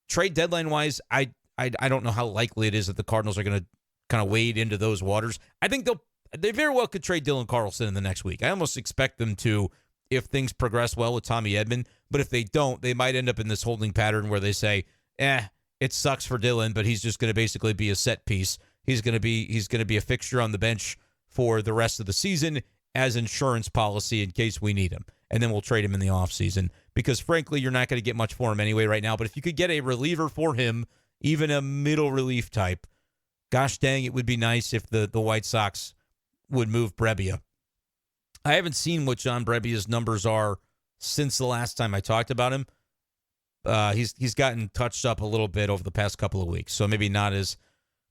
trade deadline wise, I don't know how likely it is that the Cardinals are going to kind of wade into those waters. I think they very well could trade Dylan Carlson in the next week. I almost expect them to, if things progress well with Tommy Edman. But if they don't, they might end up in this holding pattern where they say, it sucks for Dylan, but he's just going to basically be a set piece. He's going to be a fixture on the bench for the rest of the season as insurance policy in case we need him. And then we'll trade him in the offseason because, frankly, you're not going to get much for him anyway right now. But if you could get a reliever for him, even a middle relief type, gosh dang, it would be nice if the White Sox would move Brebbia. I haven't seen what John Brebbia's numbers are since the last time I talked about him. He's gotten touched up a little bit over the past couple of weeks, so maybe not as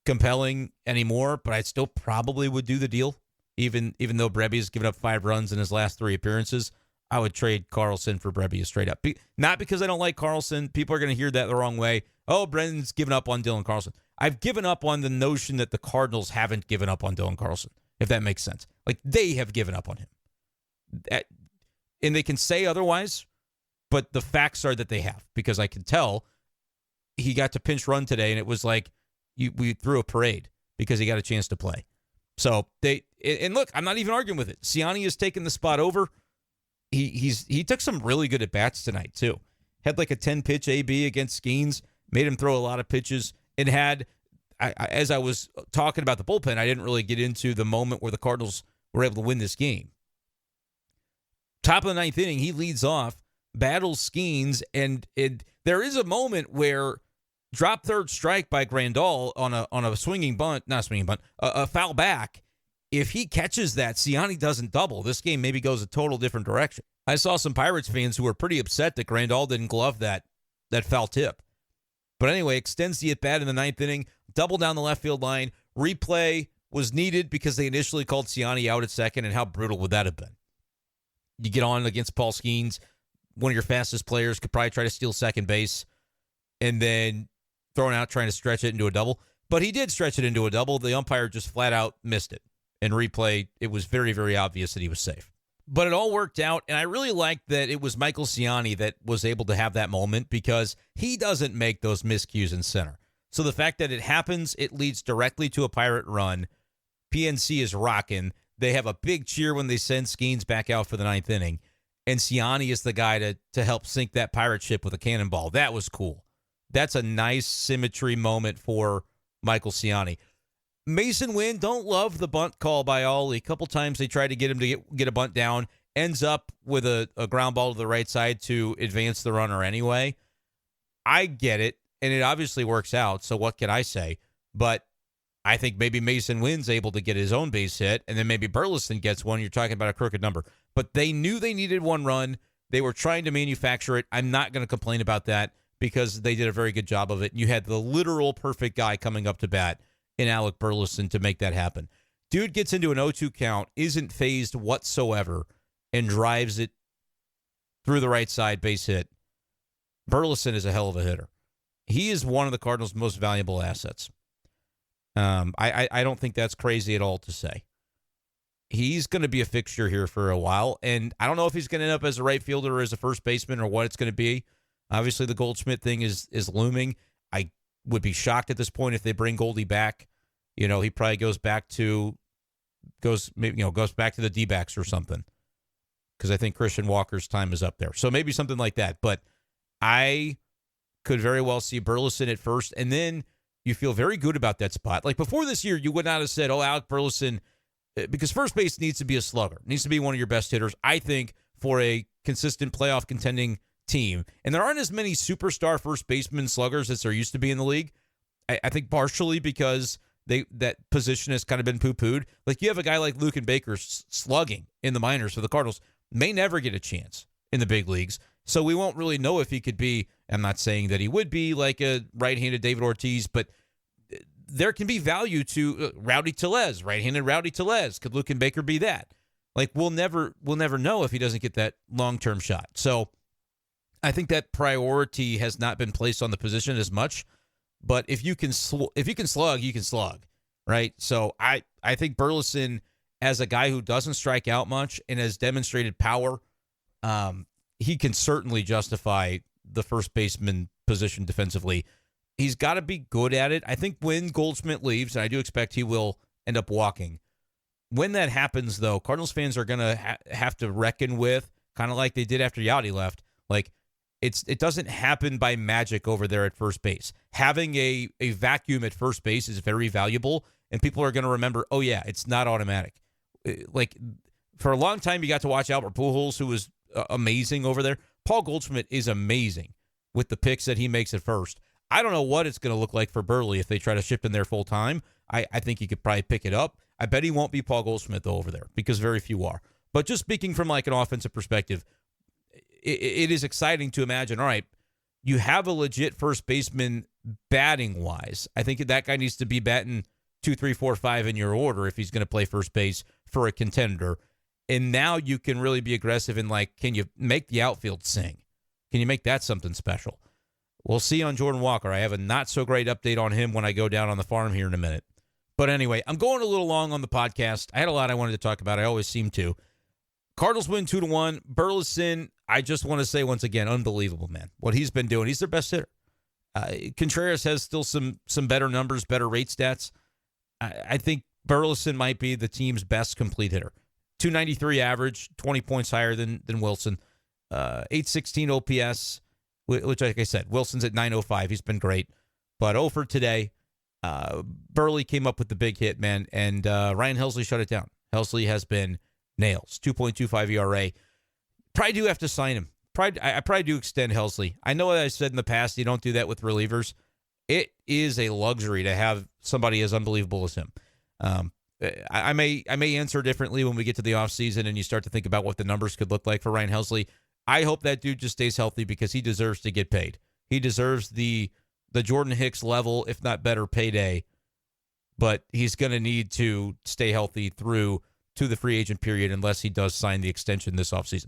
compelling anymore, but I still probably would do the deal. Even though Brebbia's given up 5 runs in his last 3 appearances, I would trade Carlson for Brebbia straight up. Not because I don't like Carlson. People are going to hear that the wrong way. Oh, Brendan's given up on Dylan Carlson. I've given up on the notion that the Cardinals haven't given up on Dylan Carlson, if that makes sense. Like, they have given up on him. And they can say otherwise, but the facts are that they have, because I can tell he got to pinch run today, and it was like we threw a parade because he got a chance to play. So and look, I'm not even arguing with it. Siani has taken the spot over. He took some really good at-bats tonight, too. Had like a 10-pitch AB against Skenes, made him throw a lot of pitches, and as I was talking about the bullpen, I didn't really get into the moment where the Cardinals were able to win this game. Top of the 9th inning, he leads off, battles Skenes, and there is a moment where drop third strike by Grandal on a swinging bunt, not a swinging bunt, a foul back. If he catches that, Siani doesn't double. This game maybe goes a total different direction. I saw some Pirates fans who were pretty upset that Grandal didn't glove that foul tip. But anyway, extends the at-bat in the 9th inning, double down the left field line. Replay was needed because they initially called Siani out at second, and how brutal would that have been? You get on against Paul Skenes, one of your fastest players, could probably try to steal second base, and then thrown out trying to stretch it into a double. But he did stretch it into a double. The umpire just flat out missed it. And replay, it was very, very obvious that he was safe. But it all worked out, and I really liked that it was Michael Siani that was able to have that moment because he doesn't make those miscues in center. So the fact that it happens, it leads directly to a Pirate run. PNC is rocking. They have a big cheer when they send Skenes back out for the 9th inning. And Siani is the guy to help sink that Pirate ship with a cannonball. That was cool. That's a nice symmetry moment for Michael Siani. Mason Wynn, don't love the bunt call by Ollie. A couple times they tried to get him to get a bunt down. Ends up with a ground ball to the right side to advance the runner anyway. I get it, and it obviously works out, so what can I say? But I think maybe Mason Wynn's able to get his own base hit, and then maybe Burleson gets one. You're talking about a crooked number. But they knew they needed one run. They were trying to manufacture it. I'm not going to complain about that because they did a very good job of it. You had the literal perfect guy coming up to bat in Alec Burleson to make that happen. Dude gets into an 0-2 count, isn't phased whatsoever, and drives it through the right side, base hit. Burleson is a hell of a hitter. He is one of the Cardinals' most valuable assets. I don't think that's crazy at all to say. He's going to be a fixture here for a while, and I don't know if he's going to end up as a right fielder or as a first baseman or what it's going to be. Obviously, the Goldschmidt thing is looming. I would be shocked at this point if they bring Goldie back. You know, he probably goes back to the D-backs or something, because I think Christian Walker's time is up there. So maybe something like that. But I could very well see Burleson at first, and then you feel very good about that spot. Like before this year, you would not have said, "Oh, Alec Burleson because first base needs to be a slugger, needs to be one of your best hitters, I think, for a consistent playoff contending team. And there aren't as many superstar first baseman sluggers as there used to be in the league. I think partially because that position has kind of been poo-pooed. Like you have a guy like Luke and Baker slugging in the minors for the Cardinals, may never get a chance in the big leagues. So we won't really know if he could be, I'm not saying that he would be like a right-handed David Ortiz, but there can be value to Rowdy Tellez, right-handed Rowdy Tellez. Could Luke and Baker be that? Like we'll never know if he doesn't get that long-term shot. So I think that priority has not been placed on the position as much. But if you can slug, you can slug, right? So I think Burleson, as a guy who doesn't strike out much and has demonstrated power, he can certainly justify the first baseman position defensively. He's got to be good at it. I think when Goldschmidt leaves, and I do expect he will end up walking, when that happens, though, Cardinals fans are going to have to reckon with, kind of like they did after Yachty left, like it doesn't happen by magic over there at first base. Having a vacuum at first base is very valuable, and people are going to remember, oh, yeah, it's not automatic. Like, for a long time, you got to watch Albert Pujols, who was amazing over there. Paul Goldschmidt is amazing with the picks that he makes at first. I don't know what it's going to look like for Burly if they try to shift in there full time. I think he could probably pick it up. I bet he won't be Paul Goldschmidt, though, over there, because very few are. But just speaking from like an offensive perspective, it is exciting to imagine, all right, you have a legit first baseman batting-wise. I think that guy needs to be batting 2, 3, 4, 5 in your order if he's going to play first base for a contender. And now you can really be aggressive in, like, can you make the outfield sing? Can you make that something special? We'll see on Jordan Walker. I have a not-so-great update on him when I go down on the farm here in a minute. But anyway, I'm going a little long on the podcast. I had a lot I wanted to talk about. I always seem to. Cardinals win 2-1. Burleson, I just want to say once again, unbelievable, man. What he's been doing. He's their best hitter. Contreras has still some better numbers, better rate stats. I think Burleson might be the team's best complete hitter. 293 average, 20 points higher than Wilson. 816 OPS, which, like I said, Wilson's at 905. He's been great. But 0 for today. Burly came up with the big hit, man, and Ryan Helsley shut it down. Helsley has been nails. 2.25 ERA. Probably do have to sign him. I probably do extend Helsley. I know what I said in the past, you don't do that with relievers. It is a luxury to have somebody as unbelievable as him. I may answer differently when we get to the offseason and you start to think about what the numbers could look like for Ryan Helsley. I hope that dude just stays healthy because he deserves to get paid. He deserves the Jordan Hicks level, if not better, payday. But he's going to need to stay healthy through to the free agent period unless he does sign the extension this offseason.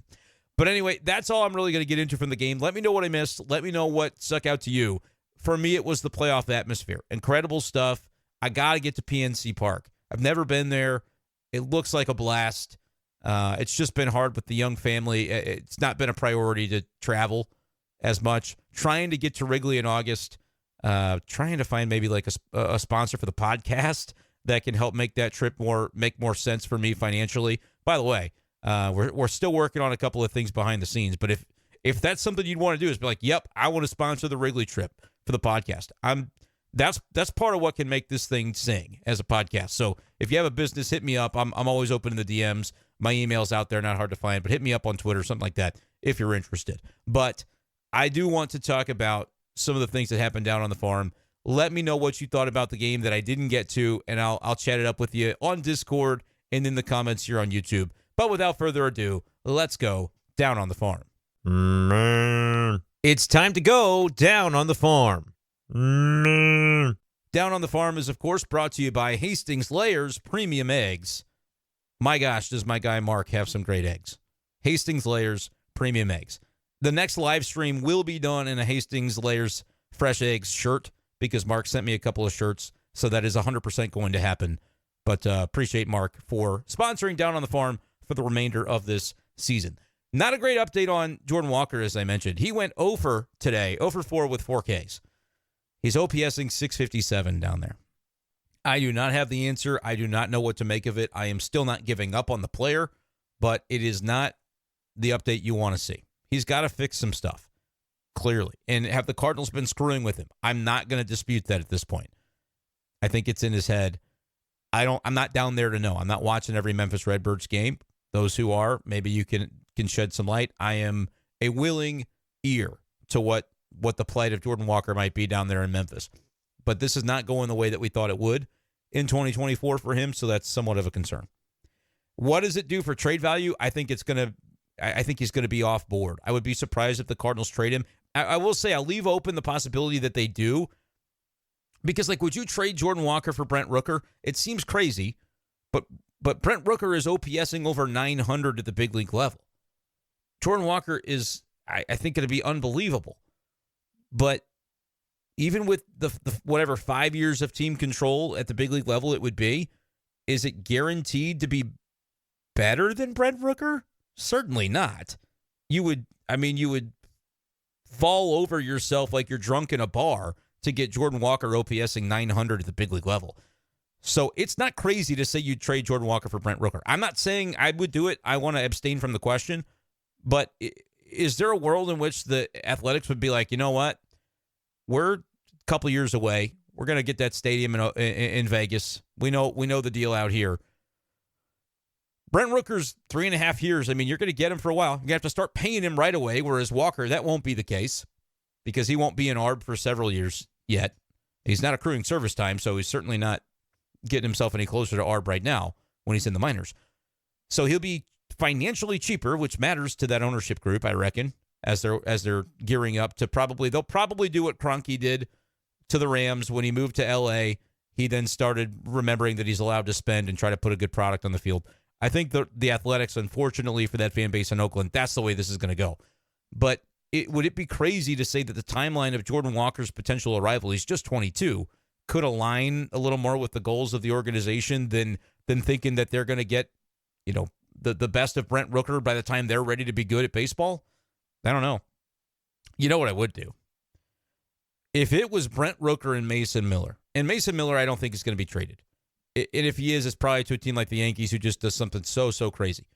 But anyway, that's all I'm really going to get into from the game. Let me know what I missed. Let me know what stuck out to you. For me, it was the playoff atmosphere. Incredible stuff. I got to get to PNC Park. I've never been there. It looks like a blast. It's just been hard with the young family. It's not been a priority to travel as much. Trying to get to Wrigley in August. Trying to find maybe like a sponsor for the podcast that can help make that trip make more sense for me financially. By the way, we're still working on a couple of things behind the scenes, but if that's something you'd want to do is be like, yep, I want to sponsor the Wrigley trip for the podcast. That's part of what can make this thing sing as a podcast. So if you have a business, hit me up. I'm always open in the DMs. My email's out there, not hard to find, but hit me up on Twitter, something like that, if you're interested. But I do want to talk about some of the things that happened down on the farm. Let me know what you thought about the game that I didn't get to, and I'll chat it up with you on Discord and in the comments here on YouTube. But without further ado, let's go down on the farm. It's time to go down on the farm. Down on the Farm is, of course, brought to you by Hastings Layers Premium Eggs. My gosh, does my guy Mark have some great eggs. Hastings Layers Premium Eggs. The next live stream will be done in a Hastings Layers Fresh Eggs shirt because Mark sent me a couple of shirts, so that is 100% going to happen. But appreciate Mark for sponsoring Down on the Farm for the remainder of this season. Not a great update on Jordan Walker, as I mentioned. He went 0 for today, 0 for 4 with 4 Ks. He's OPSing 657 down there. I do not have the answer. I do not know what to make of it. I am still not giving up on the player, but it is not the update you want to see. He's got to fix some stuff, clearly. And have the Cardinals been screwing with him? I'm not going to dispute that at this point. I think it's in his head. I'm not down there to know. I'm not watching every Memphis Redbirds game. Those who are, maybe you can shed some light. I am a willing ear to what the plight of Jordan Walker might be down there in Memphis. But this is not going the way that we thought it would in 2024 for him, so that's somewhat of a concern. What does it do for trade value? I think he's going to be off board. I would be surprised if the Cardinals trade him. I will say I'll leave open the possibility that they do, because would you trade Jordan Walker for Brent Rooker? It seems crazy, but Brent Rooker is OPSing over 900 at the big league level. Jordan Walker is, I think, going to be unbelievable. But even with the whatever 5 years of team control at the big league level it would be, is it guaranteed to be better than Brent Rooker? Certainly not. You would fall over yourself like you're drunk in a bar to get Jordan Walker OPSing 900 at the big league level. So it's not crazy to say you'd trade Jordan Walker for Brent Rooker. I'm not saying I would do it. I want to abstain from the question. But is there a world in which the Athletics would be like, you know what? We're a couple years away. We're going to get that stadium in Vegas. We know the deal out here. Brent Rooker's 3.5 years. I mean, you're going to get him for a while. You're going to have to start paying him right away, whereas Walker, that won't be the case because he won't be in ARB for several years yet. He's not accruing service time, so he's certainly not getting himself any closer to ARB right now when he's in the minors. So he'll be financially cheaper, which matters to that ownership group, I reckon, as they're gearing up to they'll probably do what Kroenke did to the Rams when he moved to L.A. He then started remembering that he's allowed to spend and try to put a good product on the field. I think the Athletics, unfortunately for that fan base in Oakland, that's the way this is going to go. But would it be crazy to say that the timeline of Jordan Walker's potential arrival, he's just 22, could align a little more with the goals of the organization than thinking that they're going to get, the best of Brent Rooker by the time they're ready to be good at baseball? I don't know. You know what I would do? If it was Brent Rooker and Mason Miller I don't think is going to be traded. And if he is, it's probably to a team like the Yankees who just does something so crazy.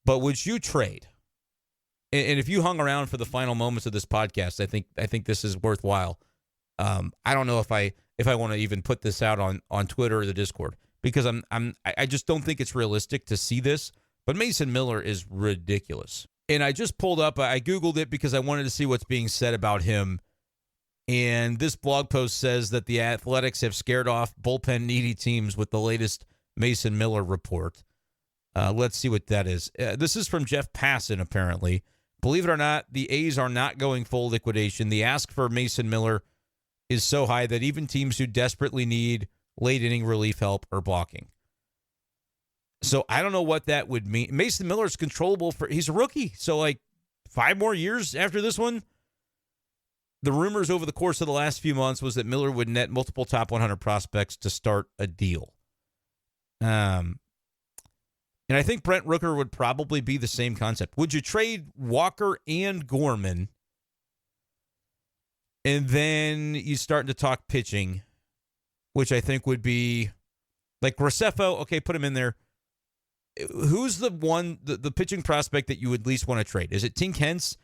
But would you trade? And if you hung around for the final moments of this podcast, I think this is worthwhile. I don't know if I want to even put this out on Twitter or the Discord because I just don't think it's realistic to see this. But Mason Miller is ridiculous. And I just pulled up, I Googled it because I wanted to see what's being said about him. And this blog post says that the Athletics have scared off bullpen needy teams with the latest Mason Miller report. Let's see what that is. This is from Jeff Passan, apparently. Believe it or not, the A's are not going full liquidation. The ask for Mason Miller is so high that even teams who desperately need late-inning relief help are balking. So I don't know what that would mean. Mason Miller is controllable he's a rookie. So 5 more years after this one. The rumors over the course of the last few months was that Miller would net multiple top 100 prospects to start a deal. And I think Brent Rooker would probably be the same concept. Would you trade Walker and Gorman? And then you start to talk pitching, which I think would be like Graceffo. Okay, put him in there. Who's the pitching prospect that you would least want to trade? Is it Tink Hence?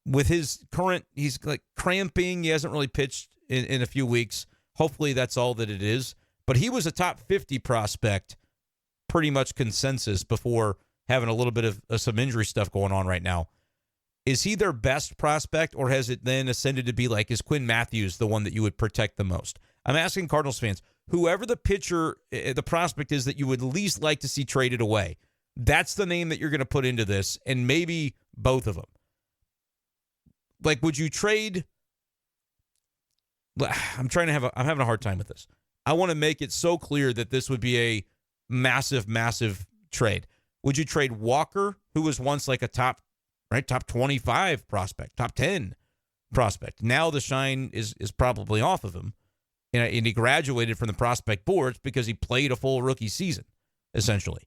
With his current, he's cramping. He hasn't really pitched in a few weeks. Hopefully that's all that it is. But he was a top 50 prospect, pretty much consensus, before having a little bit of some injury stuff going on right now. Is he their best prospect, or has it then ascended to be is Quinn Matthews the one that you would protect the most? I'm asking Cardinals fans, whoever the pitcher, the prospect is that you would least like to see traded away, that's the name that you're going to put into this, and maybe both of them. Would you trade? I'm having a hard time with this. I want to make it so clear that this would be a massive trade. Would you trade Walker, who was once a top 25 prospect, top 10 prospect? Now the shine is probably off of him. And he graduated from the prospect boards because he played a full rookie season, essentially.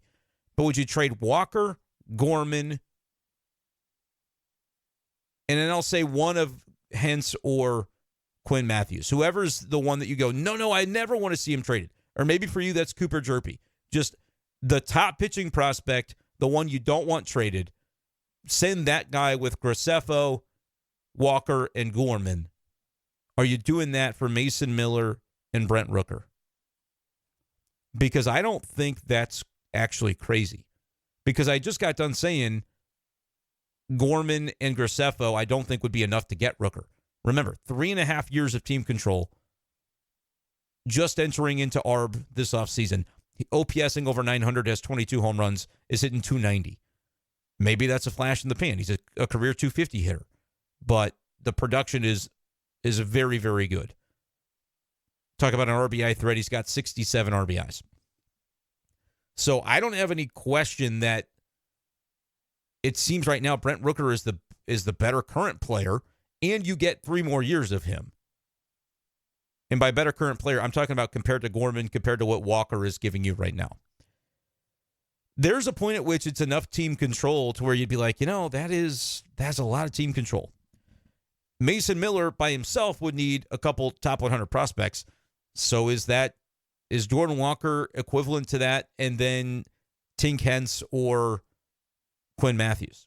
But would you trade Walker, Gorman, and then I'll say one of Hence or Quinn Matthews. Whoever's the one that you go, no, I never want to see him traded. Or maybe for you, that's Cooper Jerpy. Just the top pitching prospect, the one you don't want traded. Send that guy with Graceffo, Walker, and Gorman. Are you doing that for Mason Miller and Brent Rooker? because I don't think that's actually crazy. Because I just got done saying Gorman and Schaeffer I don't think would be enough to get Rooker. Remember, 3.5 years of team control, just entering into ARB this offseason. OPSing over 900, has 22 home runs, is hitting 290. Maybe that's a flash in the pan. He's a career 250 hitter. But the production is very, very good. Talk about an RBI threat. He's got 67 RBIs. So I don't have any question that it seems right now Brent Rooker is the better current player, and you get 3 more years of him. And by better current player, I'm talking about compared to Gorman, compared to what Walker is giving you right now. There's a point at which it's enough team control to where you'd be like, that's a lot of team control. Mason Miller by himself would need a couple top 100 prospects. So is Jordan Walker equivalent to that? And then Tink Hence or Quinn Matthews?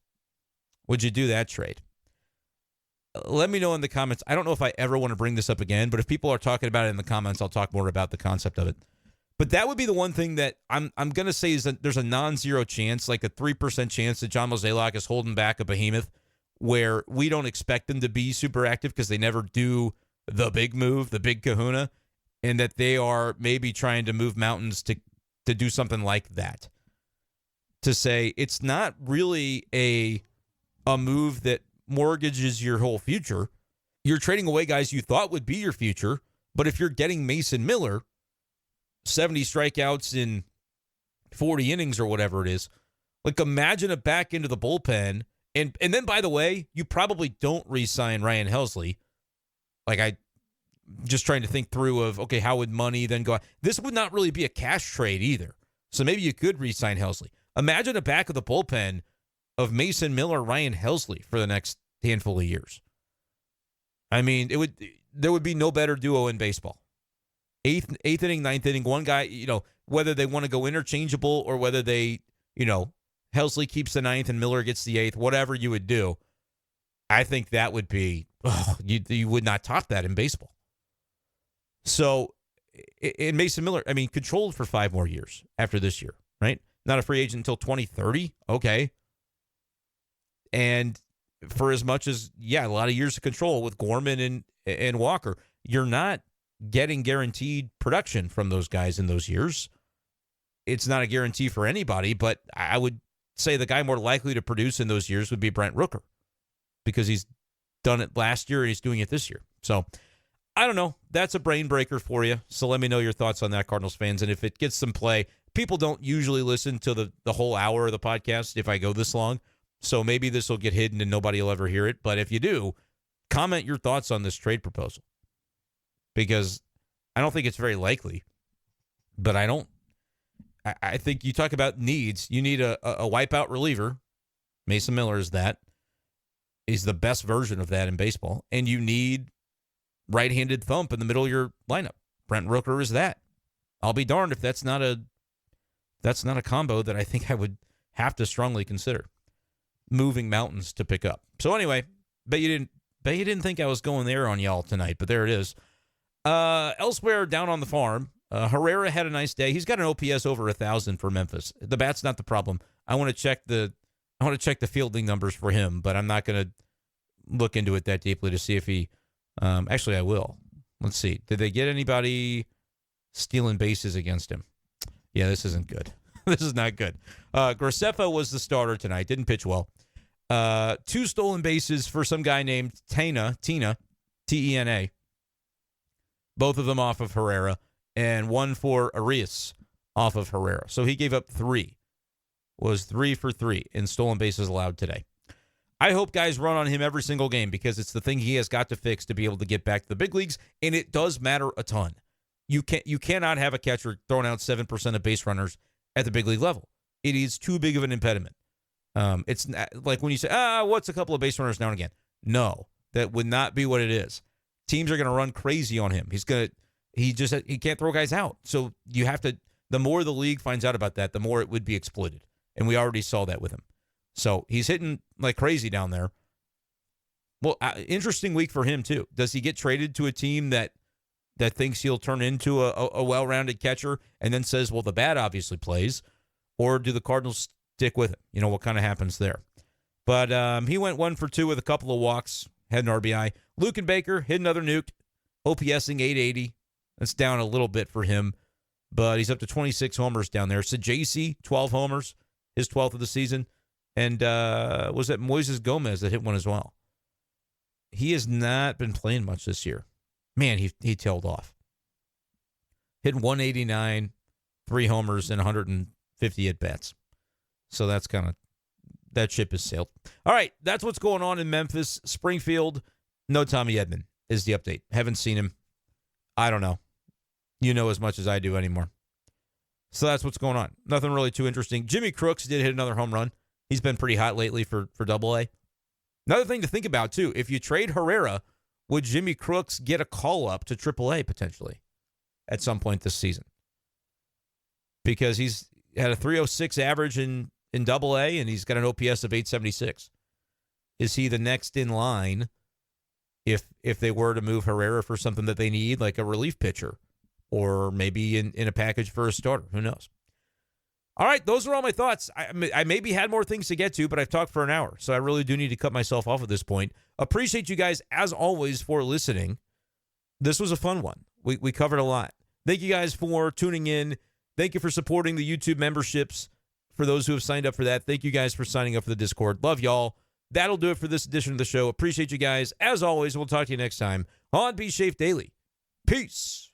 Would you do that trade? Let me know in the comments. I don't know if I ever want to bring this up again, but if people are talking about it in the comments, I'll talk more about the concept of it. But that would be the one thing that I'm going to say is that there's a non-zero chance, like a 3% chance that John Mozeliak is holding back a behemoth where we don't expect them to be super active because they never do the big move, the big kahuna, and that they are maybe trying to move mountains to do something like that. To say it's not really a move that mortgages your whole future. You're trading away guys you thought would be your future, but if you're getting Mason Miller, 70 strikeouts in 40 innings or whatever it is, like imagine a back into the bullpen, and then by the way, you probably don't re-sign Ryan Helsley. Like I just trying to think through of, okay, how would money then go? This would not really be a cash trade either. So maybe you could re-sign Helsley. Imagine a back of the bullpen of Mason Miller, Ryan Helsley for the next handful of years. I mean, there would be no better duo in baseball. Eighth inning, ninth inning, one guy, whether they want to go interchangeable or whether they, Helsley keeps the ninth and Miller gets the eighth, whatever you would do, I think that would be, you would not top that in baseball. So, in Mason Miller, I mean, controlled for 5 more years after this year, right? Not a free agent until 2030. Okay. And for as much as, a lot of years of control with Gorman and Walker, you're not getting guaranteed production from those guys in those years. It's not a guarantee for anybody, but I would say the guy more likely to produce in those years would be Brent Rooker because he's done it last year and he's doing it this year. So, I don't know. That's a brain breaker for you. So let me know your thoughts on that, Cardinals fans. And if it gets some play, people don't usually listen to the whole hour of the podcast if I go this long. So maybe this will get hidden and nobody will ever hear it. But if you do, comment your thoughts on this trade proposal. Because I don't think it's very likely. But I think you talk about needs. You need a wipeout reliever. Mason Miller is that. He's the best version of that in baseball. And you need right-handed thump in the middle of your lineup. Brent Rooker is that. I'll be darned if that's not a combo that I think I would have to strongly consider. Moving mountains to pick up. So anyway, bet you didn't think I was going there on y'all tonight, but there it is. Elsewhere down on the farm, Herrera had a nice day. He's got an OPS over 1,000 for Memphis. The bat's not the problem. I want to check the fielding numbers for him, but I'm not going to look into it that deeply to see if he. Actually, I will. Let's see. Did they get anybody stealing bases against him? Yeah, this isn't good. This is not good. Schaeffer was the starter tonight. Didn't pitch well. 2 stolen bases for some guy named Tina, T-E-N-A. Both of them off of Herrera. And 1 for Arias off of Herrera. So he gave up 3. Was 3 for 3 in stolen bases allowed today. I hope guys run on him every single game because it's the thing he has got to fix to be able to get back to the big leagues, and it does matter a ton. You cannot have a catcher throwing out 7% of base runners at the big league level. It is too big of an impediment. It's not, like when you say, what's a couple of base runners now and again? No, that would not be what it is. Teams are going to run crazy on him. He can't throw guys out. So you have to, the more the league finds out about that, the more it would be exploited. And we already saw that with him. So he's hitting like crazy down there. Well, interesting week for him, too. Does he get traded to a team that that thinks he'll turn into a well-rounded catcher and then says, well, the bat obviously plays? Or do the Cardinals stick with him? What kind of happens there? But he went 1 for 2 with a couple of walks, had an RBI. Luke and Baker hit another nuke, OPSing 880. That's down a little bit for him, but he's up to 26 homers down there. So JC, 12 homers, his 12th of the season. And was it Moises Gomez that hit one as well? He has not been playing much this year. Man, he tailed off. Hit 189, 3 homers, and 150 at-bats. So that's that ship has sailed. All right, that's what's going on in Memphis. Springfield, no Tommy Edman is the update. Haven't seen him. I don't know. You know as much as I do anymore. So that's what's going on. Nothing really too interesting. Jimmy Crooks did hit another home run. He's been pretty hot lately for AA. Another thing to think about, too, if you trade Herrera, would Jimmy Crooks get a call-up to AAA potentially at some point this season? Because he's had a 306 average in AA, and he's got an OPS of 876. Is he the next in line if they were to move Herrera for something that they need, like a relief pitcher, or maybe in a package for a starter? Who knows? All right, those are all my thoughts. I maybe had more things to get to, but I've talked for an hour, so I really do need to cut myself off at this point. Appreciate you guys, as always, for listening. This was a fun one. We covered a lot. Thank you guys for tuning in. Thank you for supporting the YouTube memberships. For those who have signed up for that, thank you guys for signing up for the Discord. Love y'all. That'll do it for this edition of the show. Appreciate you guys. As always, we'll talk to you next time on B-Schaeff Daily. Peace.